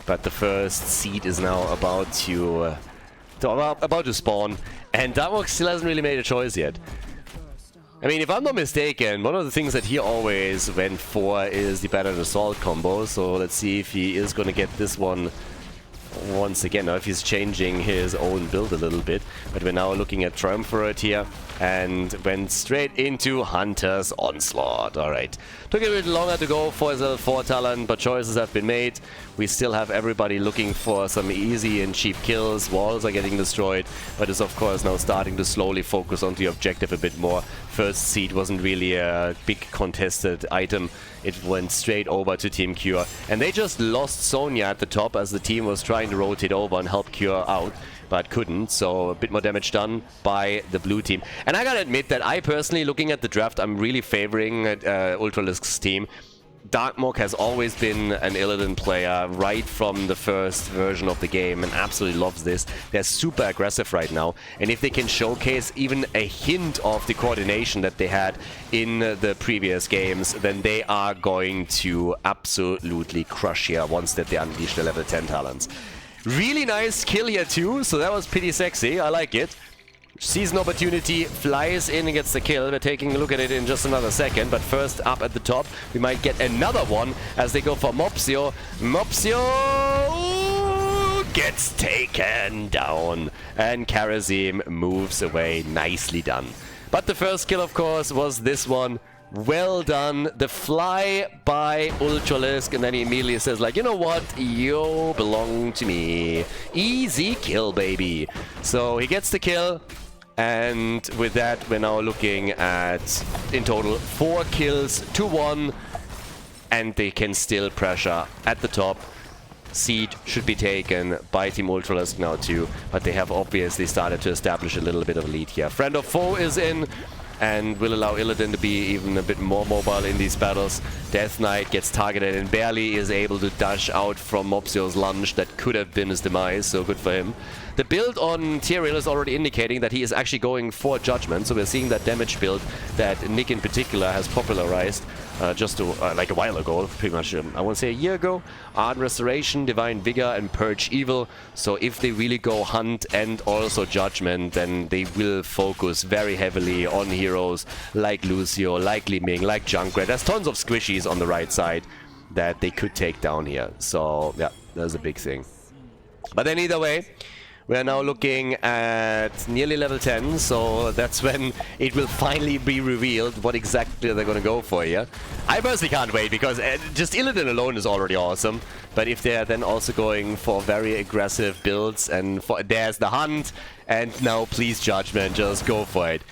But the first seed is now about to spawn, and Darkmork still hasn't really made a choice yet. I mean, if I'm not mistaken, one of the things that he always went for is the Battered Assault combo, so let's see if he is going to get this one once again, or if he's changing his own build a little bit. But we're now looking at Triumvirate here, and went straight into Hunter's Onslaught. Alright, took a little longer to go for his level 4 talent, but choices have been made. We still have everybody looking for some easy and cheap kills. Walls are getting destroyed, but is of course now starting to slowly focus on the objective a bit more. First seed wasn't really a big contested item. It went straight over to Team Kure, and they just lost Sonya at the top as the team was trying to rotate over and help Kure out, but couldn't, so a bit more damage done by the blue team. And I gotta admit that I personally, looking at the draft, I'm really favoring Ultralisk's team. Darkmork has always been an Illidan player right from the first version of the game and absolutely loves this. They're super aggressive right now, and if they can showcase even a hint of the coordination that they had in the previous games, then they are going to absolutely crush here once that they unleash their level 10 talents. Really nice kill here too, so that was pretty sexy, I like it. Sees an opportunity, flies in and gets the kill. We're taking a look at it in just another second, but first up at the top, we might get another one as they go for Mopsio. Mopsio gets taken down, and Karazim moves away. Nicely done. But the first kill, of course, was this one. Well done. The fly by Ultralisk, and then he immediately says, like, you know what? You belong to me. Easy kill, baby. So he gets the kill. And with that, we're now looking at, in total, 4 kills to 1. And they can still pressure at the top. Seed should be taken by Team Ultralisk now too. But they have obviously started to establish a little bit of a lead here. Friend of Foe is in. and will allow Illidan to be even a bit more mobile in these battles. Death Knight gets targeted and barely is able to dash out from Mopsio's lunge. That could have been his demise, so good for him. The build on Tyrael is already indicating that he is actually going for Judgment, so we're seeing that damage build that Nick in particular has popularized just like a while ago, pretty much, I want to say a year ago. Art Restoration, Divine Vigor, and Purge Evil. So if they really go Hunt and also Judgment, then they will focus very heavily on heroes like Lucio, like Li Ming, like Junkrat. There's tons of squishies on the right side that they could take down here. So yeah, that's a big thing. But then either way, we are now looking at nearly level 10, so that's when it will finally be revealed what exactly they're going to go for here. I personally can't wait, because just Illidan alone is already awesome. But if they're then also going for very aggressive builds, and there's the Hunt, and now please Judgment, just go for it.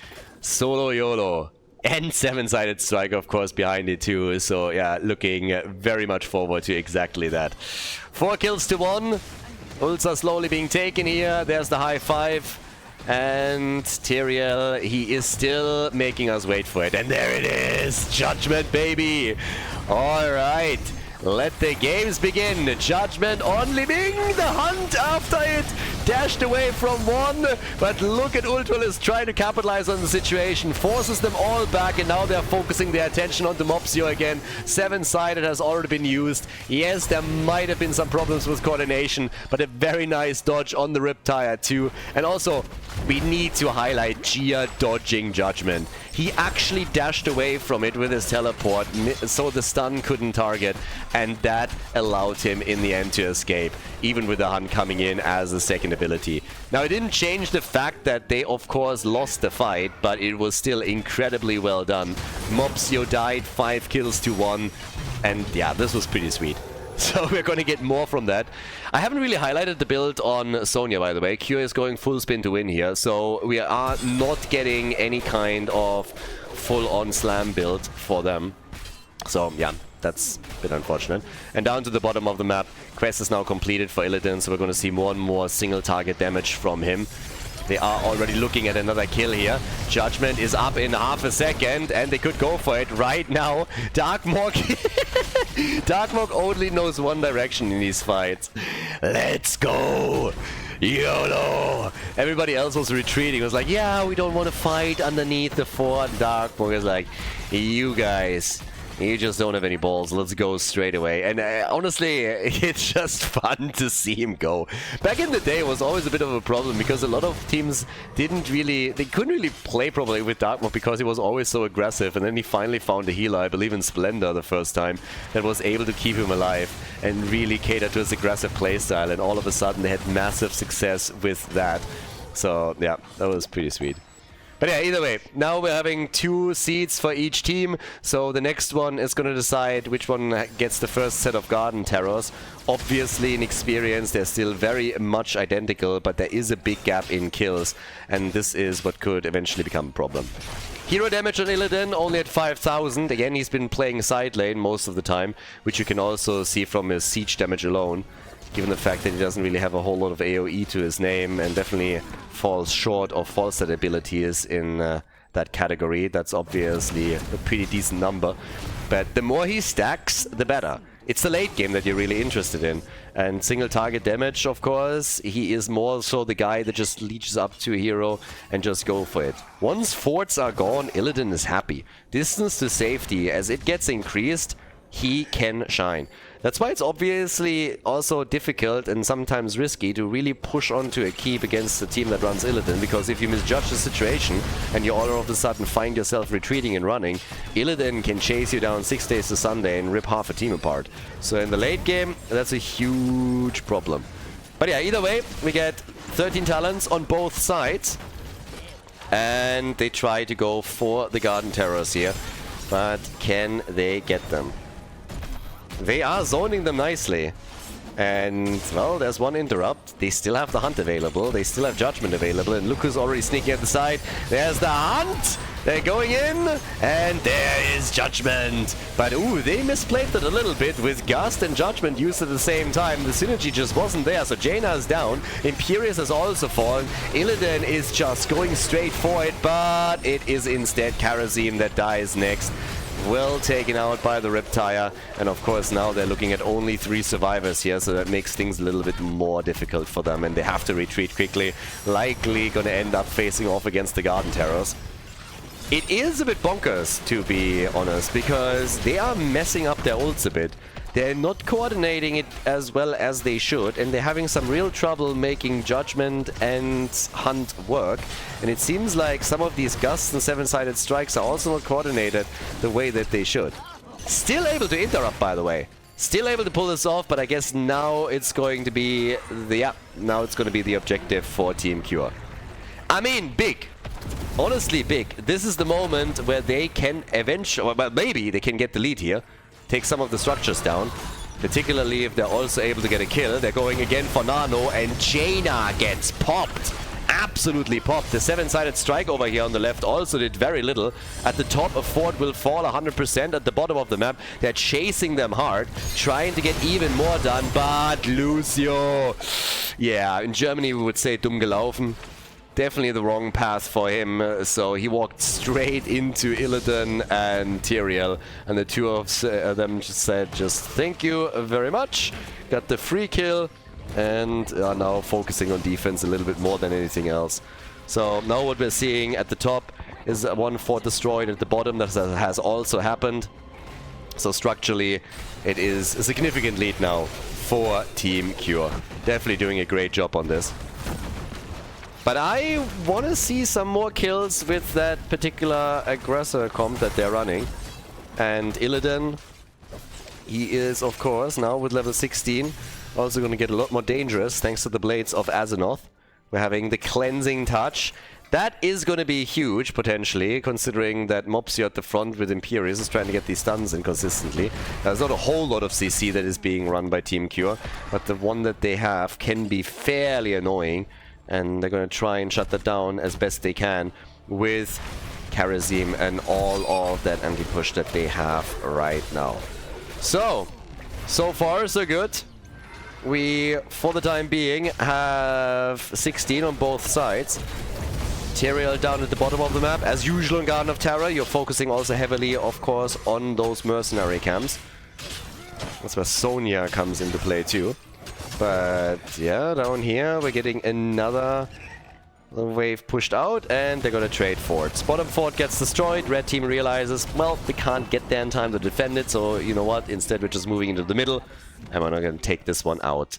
Solo YOLO. And 7-sided strike, of course, behind it too. So yeah, looking very much forward to exactly that. 4 kills to 1. Ults are slowly being taken here. There's the high 5. And Tyrael, he is still making us wait for it. And there it is! Judgment, baby! Alright. Let the games begin. Judgment on Li Ming. The Hunt after it. Dashed away from one. But look at Ultralisk trying to capitalize on the situation. Forces them all back. And now they're focusing their attention on the Mopsio again. 7-sided has already been used. Yes, there might have been some problems with coordination. But a very nice dodge on the Riptire too. And also, we need to highlight Gia dodging Judgment. He actually dashed away from it with his teleport, so the stun couldn't target, and that allowed him in the end to escape, even with the Hunt coming in as a second ability. Now, it didn't change the fact that they, of course, lost the fight, but it was still incredibly well done. Mopsio died 5 kills to 1, and yeah, this was pretty sweet. So we're going to get more from that. I haven't really highlighted the build on Sonya, by the way. Kure is going full spin to win here, so we are not getting any kind of full-on slam build for them. So yeah, that's a bit unfortunate. And down to the bottom of the map, quest is now completed for Illidan, so we're going to see more and more single target damage from him. They are already looking at another kill here. Judgment is up in half a second, and they could go for it right now. Darkmork Darkmork only knows one direction in these fights. Let's go! YOLO! Everybody else was retreating. It was like, yeah, we don't want to fight underneath the fort. Darkmork is like, you guys, you just don't have any balls. Let's go straight away. And honestly, it's just fun to see him go. Back in the day, it was always a bit of a problem because a lot of teams they couldn't really play properly with Darkmork because he was always so aggressive. And then he finally found a healer, I believe in Splendor the first time, that was able to keep him alive and really cater to his aggressive playstyle. And all of a sudden, they had massive success with that. So yeah, that was pretty sweet. But yeah, either way, now we're having 2 seeds for each team, so the next one is going to decide which one gets the first set of Garden Terrors. Obviously, in experience, they're still very much identical, but there is a big gap in kills, and this is what could eventually become a problem. Hero damage on Illidan, only at 5,000. Again, he's been playing side lane most of the time, which you can also see from his siege damage alone, given the fact that he doesn't really have a whole lot of AoE to his name and definitely falls short of false abilities in that category. That's obviously a pretty decent number. But the more he stacks, the better. It's the late game that you're really interested in. And single target damage, of course, he is more so the guy that just leeches up to a hero and just go for it. Once forts are gone, Illidan is happy. Distance to safety, as it gets increased, he can shine. That's why it's obviously also difficult and sometimes risky to really push onto a keep against the team that runs Illidan, because if you misjudge the situation and you all of a sudden find yourself retreating and running, Illidan can chase you down 6 days to Sunday and rip half a team apart. So in the late game, that's a huge problem. But yeah, either way, we get 13 talents on both sides. And they try to go for the Garden Terrors here. But can they get them? They are zoning them nicely. And, well, there's one interrupt. They still have the Hunt available. They still have Judgment available. And Luca's already sneaking at the side. There's the Hunt! They're going in. And there is Judgment. But, ooh, they misplayed it a little bit with Gust and Judgment used at the same time. The synergy just wasn't there. So Jaina is down. Imperius has also fallen. Illidan is just going straight for it. But it is instead Kharazim that dies next. Well taken out by the Riptire, and of course now they're looking at only 3 survivors here, so that makes things a little bit more difficult for them, and they have to retreat quickly. Likely gonna end up facing off against the Garden Terrors. It is a bit bonkers, to be honest, because they are messing up their ults a bit. They're not coordinating it as well as they should, and they're having some real trouble making Judgment and Hunt work. And it seems like some of these Gusts and 7-sided strikes are also not coordinated the way that they should. Still able to interrupt, by the way. Still able to pull this off, but I guess now it's going to be now it's going to be the objective for Team Kure. I mean, big. Honestly, big. This is the moment where they can eventually, well, maybe they can get the lead here. Take some of the structures down, particularly if they're also able to get a kill. They're going again for Nano, and Jaina gets popped. Absolutely popped. The 7-sided strike over here on the left also did very little. At the top, a fort will fall 100%. At the bottom of the map, they're chasing them hard, trying to get even more done. But Lucio, yeah, in Germany we would say dumm gelaufen. Definitely the wrong path for him, so he walked straight into Illidan and Tyrael, and the two of them just said, thank you very much, got the free kill, and are now focusing on defense a little bit more than anything else. So now what we're seeing at the top is one fort destroyed, at the bottom that has also happened. So structurally, it is a significant lead now for Team Kure. Definitely doing a great job on this. But I want to see some more kills with that particular aggressor comp that they're running. And Illidan, he is, of course, now with level 16, also going to get a lot more dangerous thanks to the Blades of Azeroth. We're having the Cleansing Touch. That is going to be huge, potentially, considering that Mopsio at the front with Imperius is trying to get these stuns in consistently. There's not a whole lot of CC that is being run by Team Kure, but the one that they have can be fairly annoying. And they're going to try and shut that down as best they can with Kharazim and all of that anti-push that they have right now. So far so good. We, for the time being, have 16 on both sides. Tyrael down at the bottom of the map. As usual in Garden of Terror, you're focusing also heavily, of course, on those mercenary camps. That's where Sonya comes into play too. But yeah, down here we're getting another wave pushed out, and they're gonna trade forts. Bottom fort gets destroyed. Red team realizes, well, they can't get there in time to defend it, so you know what? Instead, we're just moving into the middle, and we're not gonna take this one out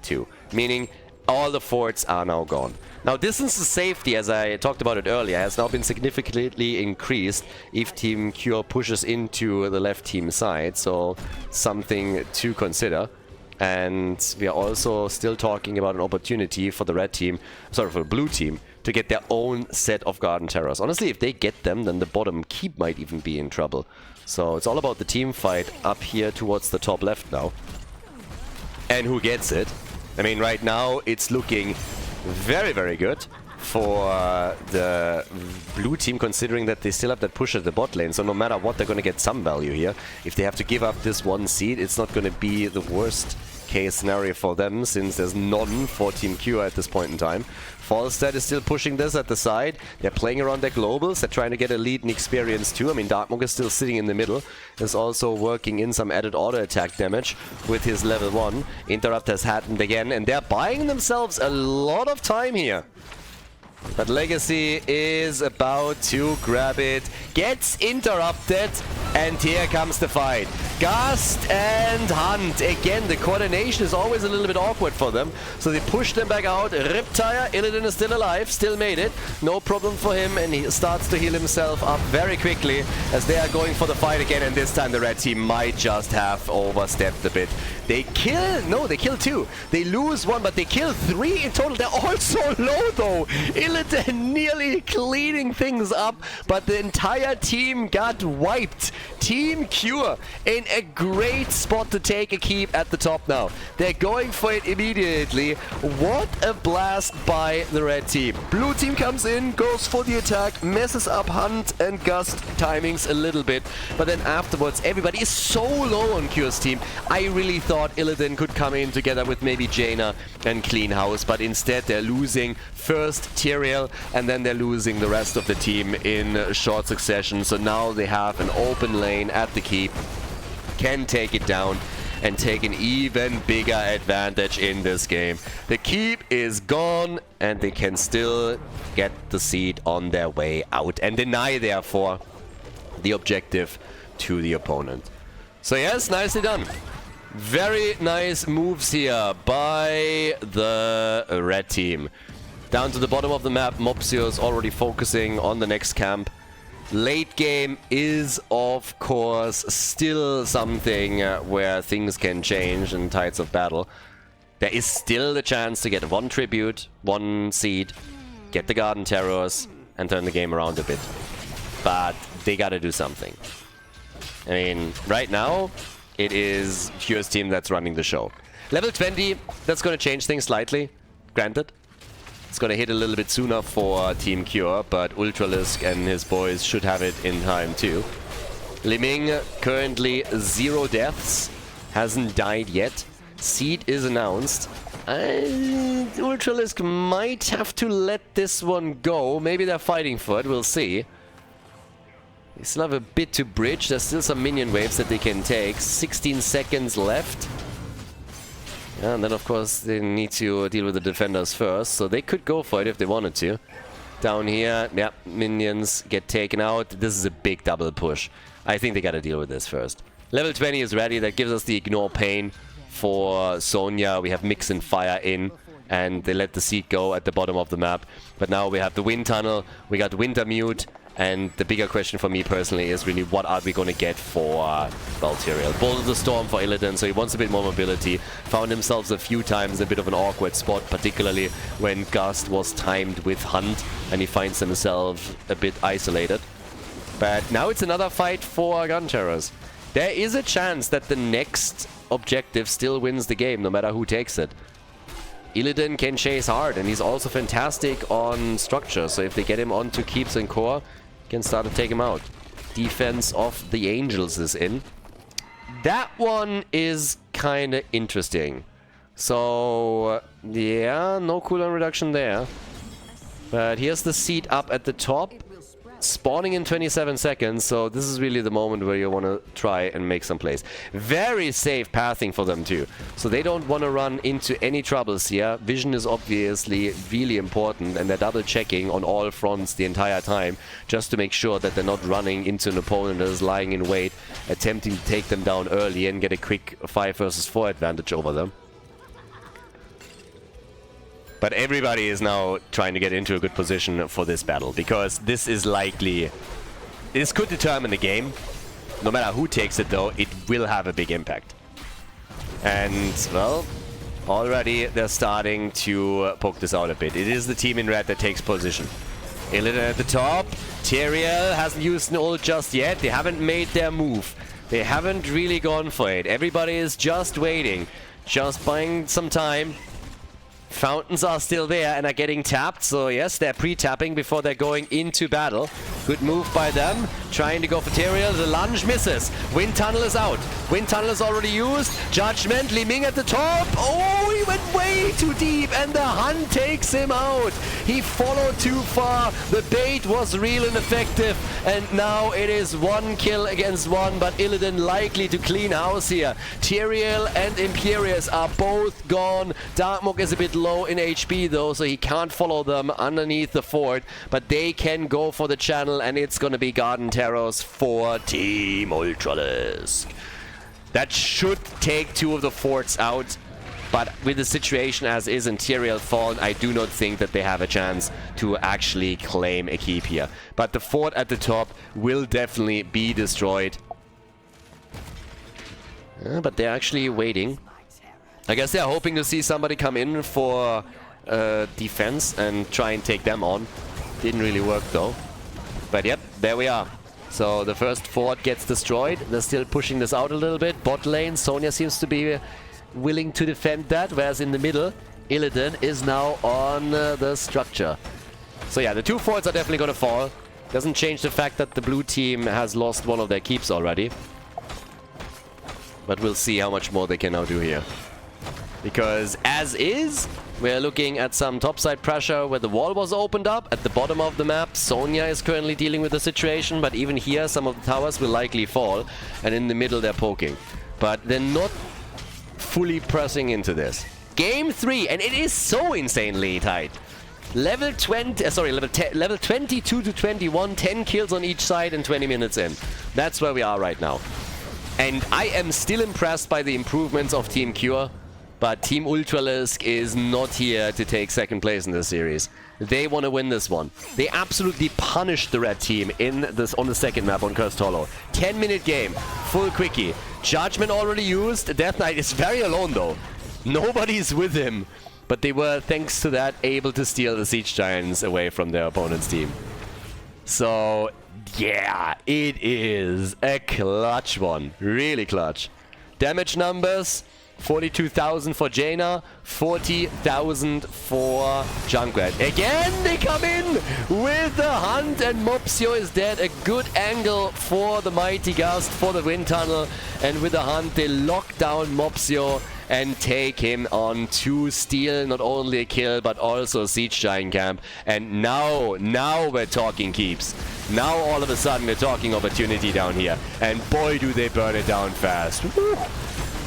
too. Meaning, all the forts are now gone. Now, distance to safety, as I talked about it earlier, has now been significantly increased if Team Kure pushes into the left team side, so something to consider. And we are also still talking about an opportunity for the red team, sorry, for the blue team, to get their own set of Garden Terrors. Honestly, if they get them, then the bottom keep might even be in trouble. So it's all about the team fight up here towards the top left now. And who gets it? I mean, right now it's looking very, very good for the blue team, considering that they still have that push at the bot lane. So no matter what, they're going to get some value here. If they have to give up this one seed, it's not going to be the worst case scenario for them, since there's none for Team Kure at this point in time. Falstad is still pushing this at the side. They're playing around their globals. They're trying to get a lead in experience too. I mean, Darkmonk is still sitting in the middle. Is also working in some added auto attack damage with his level 1. Interrupt has happened again, and they're buying themselves a lot of time here. But Legacy is about to grab it, gets interrupted, and here comes the fight. Gust and Hunt. Again, the coordination is always a little bit awkward for them, so they push them back out. Riptire, Illidan is still alive, still made it. No problem for him, and he starts to heal himself up very quickly as they are going for the fight again, and this time the red team might just have overstepped a bit. They kill, no, they kill 2. They lose 1, but they kill 3 in total. They're all so low though. Illidan nearly cleaning things up, but the entire team got wiped. Team Kure in a great spot to take a keep at the top now. They're going for it immediately. What a blast by the red team. Blue team comes in, goes for the attack, messes up Hunt and Gust timings a little bit. But then afterwards, everybody is so low on Kure's team. I really thought Illidan could come in together with maybe Jaina and clean house. But instead, they're losing first Tyrael and then they're losing the rest of the team in short succession. So now they have an open lane at the keep, can take it down and take an even bigger advantage in this game. The keep is gone and they can still get the seed on their way out and deny therefore the objective to the opponent. So yes, nicely done. Very nice moves here by the red team. Down to the bottom of the map, Mopsio is already focusing on the next camp. Late game is, of course, still something where things can change in tides of battle. There is still the chance to get one tribute, one seed, get the Garden Terrors, and turn the game around a bit. But they gotta do something. I mean, right now, it is Kure's team that's running the show. Level 20, that's gonna change things slightly, granted. It's gonna hit a little bit sooner for Team Kure, but Ultralisk and his boys should have it in time too. Liming currently 0 deaths, hasn't died yet. Seed is announced. Ultralisk might have to let this one go. Maybe they're fighting for it, we'll see. They still have a bit to bridge. There's still some minion waves that they can take. 16 seconds left. And then, of course, they need to deal with the defenders first. So they could go for it if they wanted to. Down here, yeah, minions get taken out. This is a big double push. I think they gotta deal with this first. Level 20 is ready. That gives us the Ignore Pain for Sonya. We have Mix and Fire in. And they let the seed go at the bottom of the map. But now we have the Wind Tunnel. We got Winter Mute. And the bigger question for me personally is really what are we going to get for Tyrael. Bolt of the Storm for Illidan, so he wants a bit more mobility. Found himself a few times a bit of an awkward spot, particularly when Gust was timed with Hunt and he finds himself a bit isolated. But now it's another fight for Gun Terrors. There is a chance that the next objective still wins the game, no matter who takes it. Illidan can chase hard, and he's also fantastic on structure, so if they get him onto keeps and core, can start to take him out. Defense of the Angels is in. That one is kind of interesting. So, yeah, no cooldown reduction there. But here's the seed up at the top. Spawning in 27 seconds, so this is really the moment where you want to try and make some plays. Very safe pathing for them too, so they don't want to run into any troubles here. Vision is obviously really important, and they're double checking on all fronts the entire time, just to make sure that they're not running into an opponent that is lying in wait, attempting to take them down early and get a quick 5 versus 4 advantage over them. But everybody is now trying to get into a good position for this battle, because this is likely... This could determine the game. No matter who takes it though, it will have a big impact. And, well, already they're starting to poke this out a bit. It is the team in red that takes position. Illidan at the top. Tyrael hasn't used an ult just yet. They haven't made their move. They haven't really gone for it. Everybody is just waiting. Just buying some time. Fountains are still there and are getting tapped, so yes, they're pre-tapping before they're going into battle. Good move by them, trying to go for Tyrael. The lunge misses. Wind Tunnel is out. Wind Tunnel is already used. Judgment, Li Ming at the top. Oh, he went way too deep and the Hunt takes him out. He followed too far. The bait was real and effective, and now it is 1 kill against 1, but Illidan likely to clean house here. Tyrael and Imperius are both gone. Darkmook is a bit low in HP though, so he can't follow them underneath the fort, but they can go for the channel, and it's gonna be Garden Terrors for Team Ultralisk. That should take 2 of the forts out, but with the situation as is and Tyrael fallen, I do not think that they have a chance to actually claim a keep here. But the fort at the top will definitely be destroyed. But they're actually waiting. I guess they're hoping to see somebody come in for defense and try and take them on. Didn't really work though. But yep, there we are. So the first fort gets destroyed. They're still pushing this out a little bit. Bot lane, Sonya seems to be willing to defend that, whereas in the middle, Illidan is now on the structure. So yeah, the 2 forts are definitely going to fall. Doesn't change the fact that the blue team has lost one of their keeps already. But we'll see how much more they can now do here. Because as is, we're looking at some topside pressure where the wall was opened up at the bottom of the map. Sonya is currently dealing with the situation, but even here some of the towers will likely fall. And in the middle they're poking. But they're not fully pressing into this. Game 3, and it is so insanely tight. Level 22 to 21, 10 kills on each side and 20 minutes in. That's where we are right now. And I am still impressed by the improvements of Team Kure, but Team Ultralisk is not here to take second place in this series. They want to win this one. They absolutely punished the red team in this on the second map on Cursed Hollow. 10-minute game, full quickie. Judgment already used. Death Knight is very alone though. Nobody's with him. But they were, thanks to that, able to steal the Siege Giants away from their opponent's team. So, yeah, it is a clutch one. Really clutch. Damage numbers, 42,000 for Jaina, 40,000 for Junkrat. Again, they come in with the hunt, and Mopsio is dead. A good angle for the Mighty Gust, for the Wind Tunnel. And with the hunt, they lock down Mopsio and take him on to steal not only a kill, but also a Siege Giant camp. And now we're talking keeps. Now all of a sudden we're talking opportunity down here. And boy, do they burn it down fast. Woo!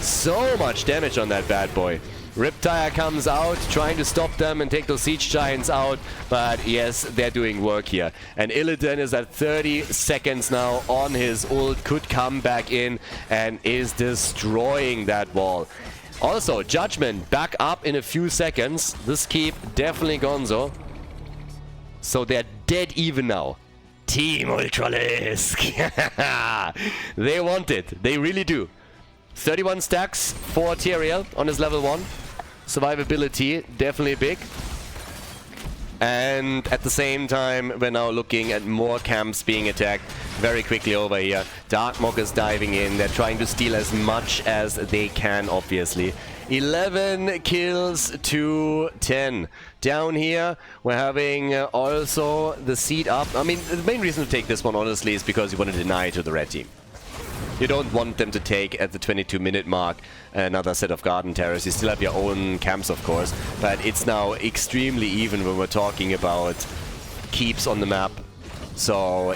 So much damage on that bad boy. Riptire comes out, trying to stop them and take those Siege Giants out. But yes, they're doing work here. And Illidan is at 30 seconds now on his ult. Could come back in and is destroying that wall. Also, Judgment back up in a few seconds. This keep definitely gonzo. So they're dead even now. Team Ultralisk. They want it. They really do. 31 stacks for Tyrael on his level 1. Survivability, definitely big. And at the same time, we're now looking at more camps being attacked very quickly over here. Darkmok is diving in. They're trying to steal as much as they can, obviously. 11 kills to 10. Down here, we're having also the seed up. I mean, the main reason to take this one, honestly, is because you want to deny to the red team. You don't want them to take, at the 22-minute mark, another set of Garden Terrors. You still have your own camps, of course, but it's now extremely even when we're talking about keeps on the map. So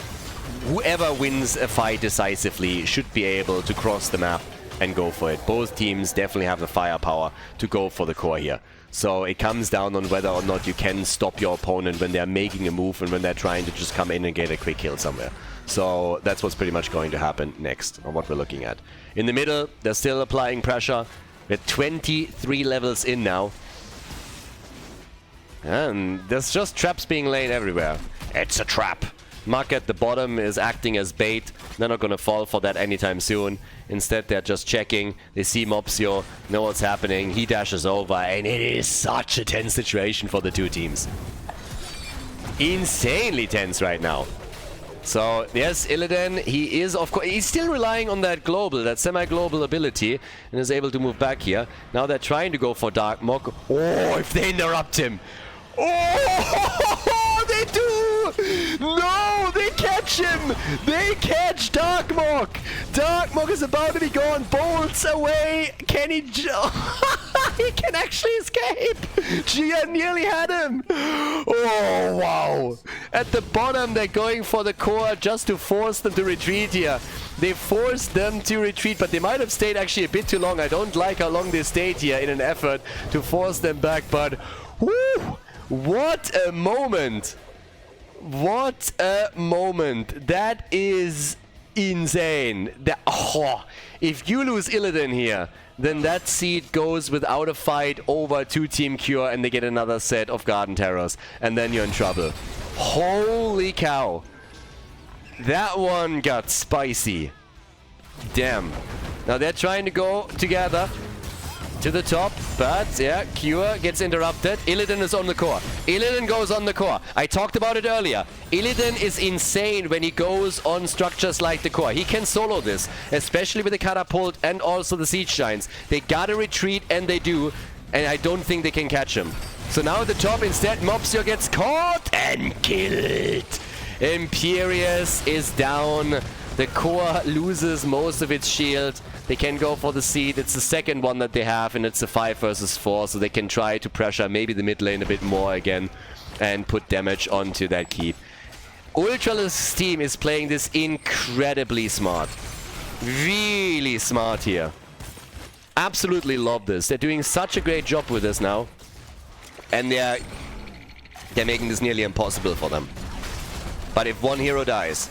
whoever wins a fight decisively should be able to cross the map and go for it. Both teams definitely have the firepower to go for the core here. So it comes down on whether or not you can stop your opponent when they're making a move and when they're trying to just come in and get a quick kill somewhere. So that's what's pretty much going to happen next, or what we're looking at. In the middle, they're still applying pressure. We're 23 levels in now. And there's just traps being laid everywhere. It's a trap. Muck at the bottom is acting as bait. They're not going to fall for that anytime soon. Instead, they're just checking. They see Mopsio, know what's happening. He dashes over, and it is such a tense situation for the two teams. Insanely tense right now. So, yes, Illidan, he is, of course, he's still relying on that global, that semi-global ability, and is able to move back here. Now they're trying to go for Darkmok. Oh, if they interrupt him. Oh, they do! No, they catch him! They catch Darkmok! Darkmok is about to be gone. Bolts away. Can he... he can actually escape! Gia nearly had him! Oh, wow! At the bottom, they're going for the core just to force them to retreat here. They forced them to retreat, but they might have stayed actually a bit too long. I don't like how long they stayed here in an effort to force them back, but... whoo! What a moment! What a moment! That is insane. If you lose Illidan here, then that seed goes without a fight over to Team Kure and they get another set of Garden Terrors. And then you're in trouble. Holy cow. That one got spicy. Damn. Now they're trying to go together. to the top, but yeah, Kure gets interrupted. Illidan is on the core. Illidan goes on the core. I talked about it earlier. Illidan is insane when he goes on structures like the core. He can solo this, especially with the catapult and also the siege giants. They gotta retreat, and they do, and I don't think they can catch him. So now at the top, instead, Mopsio gets caught and killed. Imperius is down. The core loses most of its shield. They can go for the seed. It's the second one that they have, and it's a 5 versus 4, so they can try to pressure maybe the mid lane a bit more again and put damage onto that keep. Ultralisk's team is playing this incredibly smart. Really smart here. Absolutely love this. They're doing such a great job with this now. And they're making this nearly impossible for them. But if one hero dies,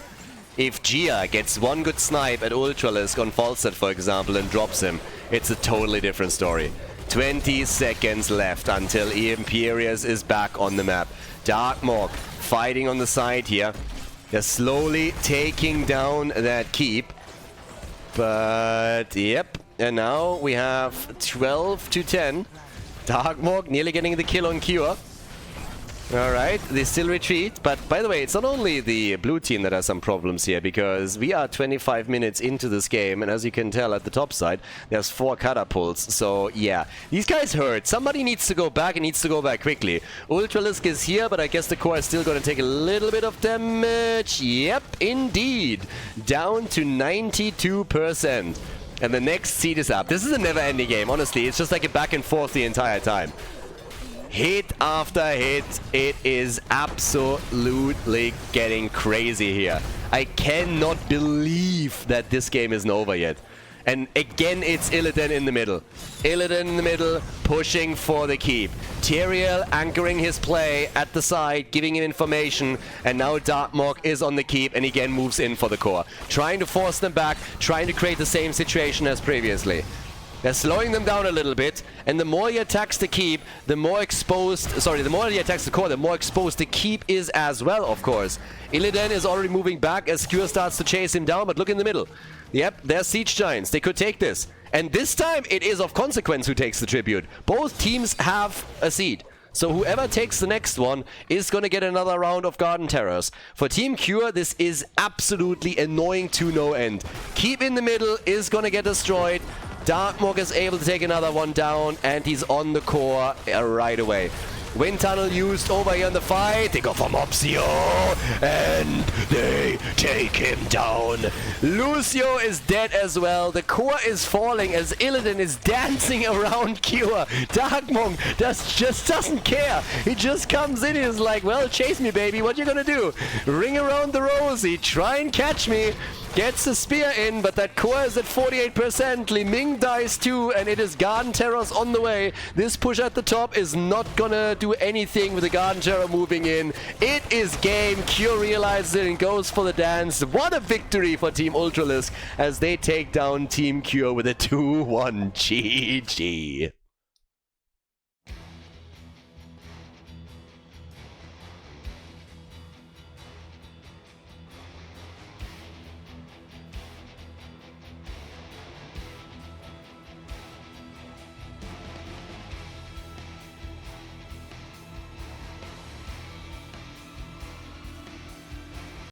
if Gia gets one good snipe at Ultralisk on Falstad, for example, and drops him, it's a totally different story. 20 seconds left until Imperius is back on the map. Darkmorg fighting on the side here. They're slowly taking down that keep. But, yep. And now we have 12 to 10. Darkmorg nearly getting the kill on Kure. Alright, they still retreat, but by the way, it's not only the blue team that has some problems here, because we are 25 minutes into this game, and as you can tell at the top side, there's 4 catapults, so yeah. These guys hurt. Somebody needs to go back, and needs to go back quickly. Ultralisk is here, but I guess the core is still going to take a little bit of damage. Yep, indeed. Down to 92%. And the next seed is up. This is a never-ending game, honestly. It's just like a back and forth the entire time. Hit after hit, it is absolutely getting crazy here. I cannot believe that this game isn't over yet. And again, it's Illidan in the middle. Illidan in the middle, pushing for the keep. Tyrael anchoring his play at the side, giving him information. And now Darkmorg is on the keep and again moves in for the core. Trying to force them back, trying to create the same situation as previously. They're slowing them down a little bit, and the more he attacks the keep, the more exposed... Sorry, the more he attacks the core, the more exposed the keep is as well, of course. Illidan is already moving back as Kure starts to chase him down, but look in the middle. Yep, they're siege giants. They could take this. And this time, it is of consequence who takes the tribute. Both teams have a seed. So whoever takes the next one is going to get another round of Garden Terrors. For Team Kure, this is absolutely annoying to no end. Keep in the middle is going to get destroyed. Darkmorg is able to take another one down, and he's on the core right away. Wind Tunnel used over here in the fight. They go for Mopsio, and they take him down. Lucio is dead as well. The core is falling as Illidan is dancing around Kure. Darkmorg just doesn't care. He just comes in and is like, well, chase me, baby. What you gonna do? Ring around the rosy. Try and catch me. Gets the spear in, but that core is at 48%. Li Ming dies too, and it is Garden Terrors on the way. This push at the top is not gonna do anything with the Garden Terror moving in. It is game. Kure realizes it and goes for the dance. What a victory for Team Ultralisk as they take down Team Kure with a 2-1 GG.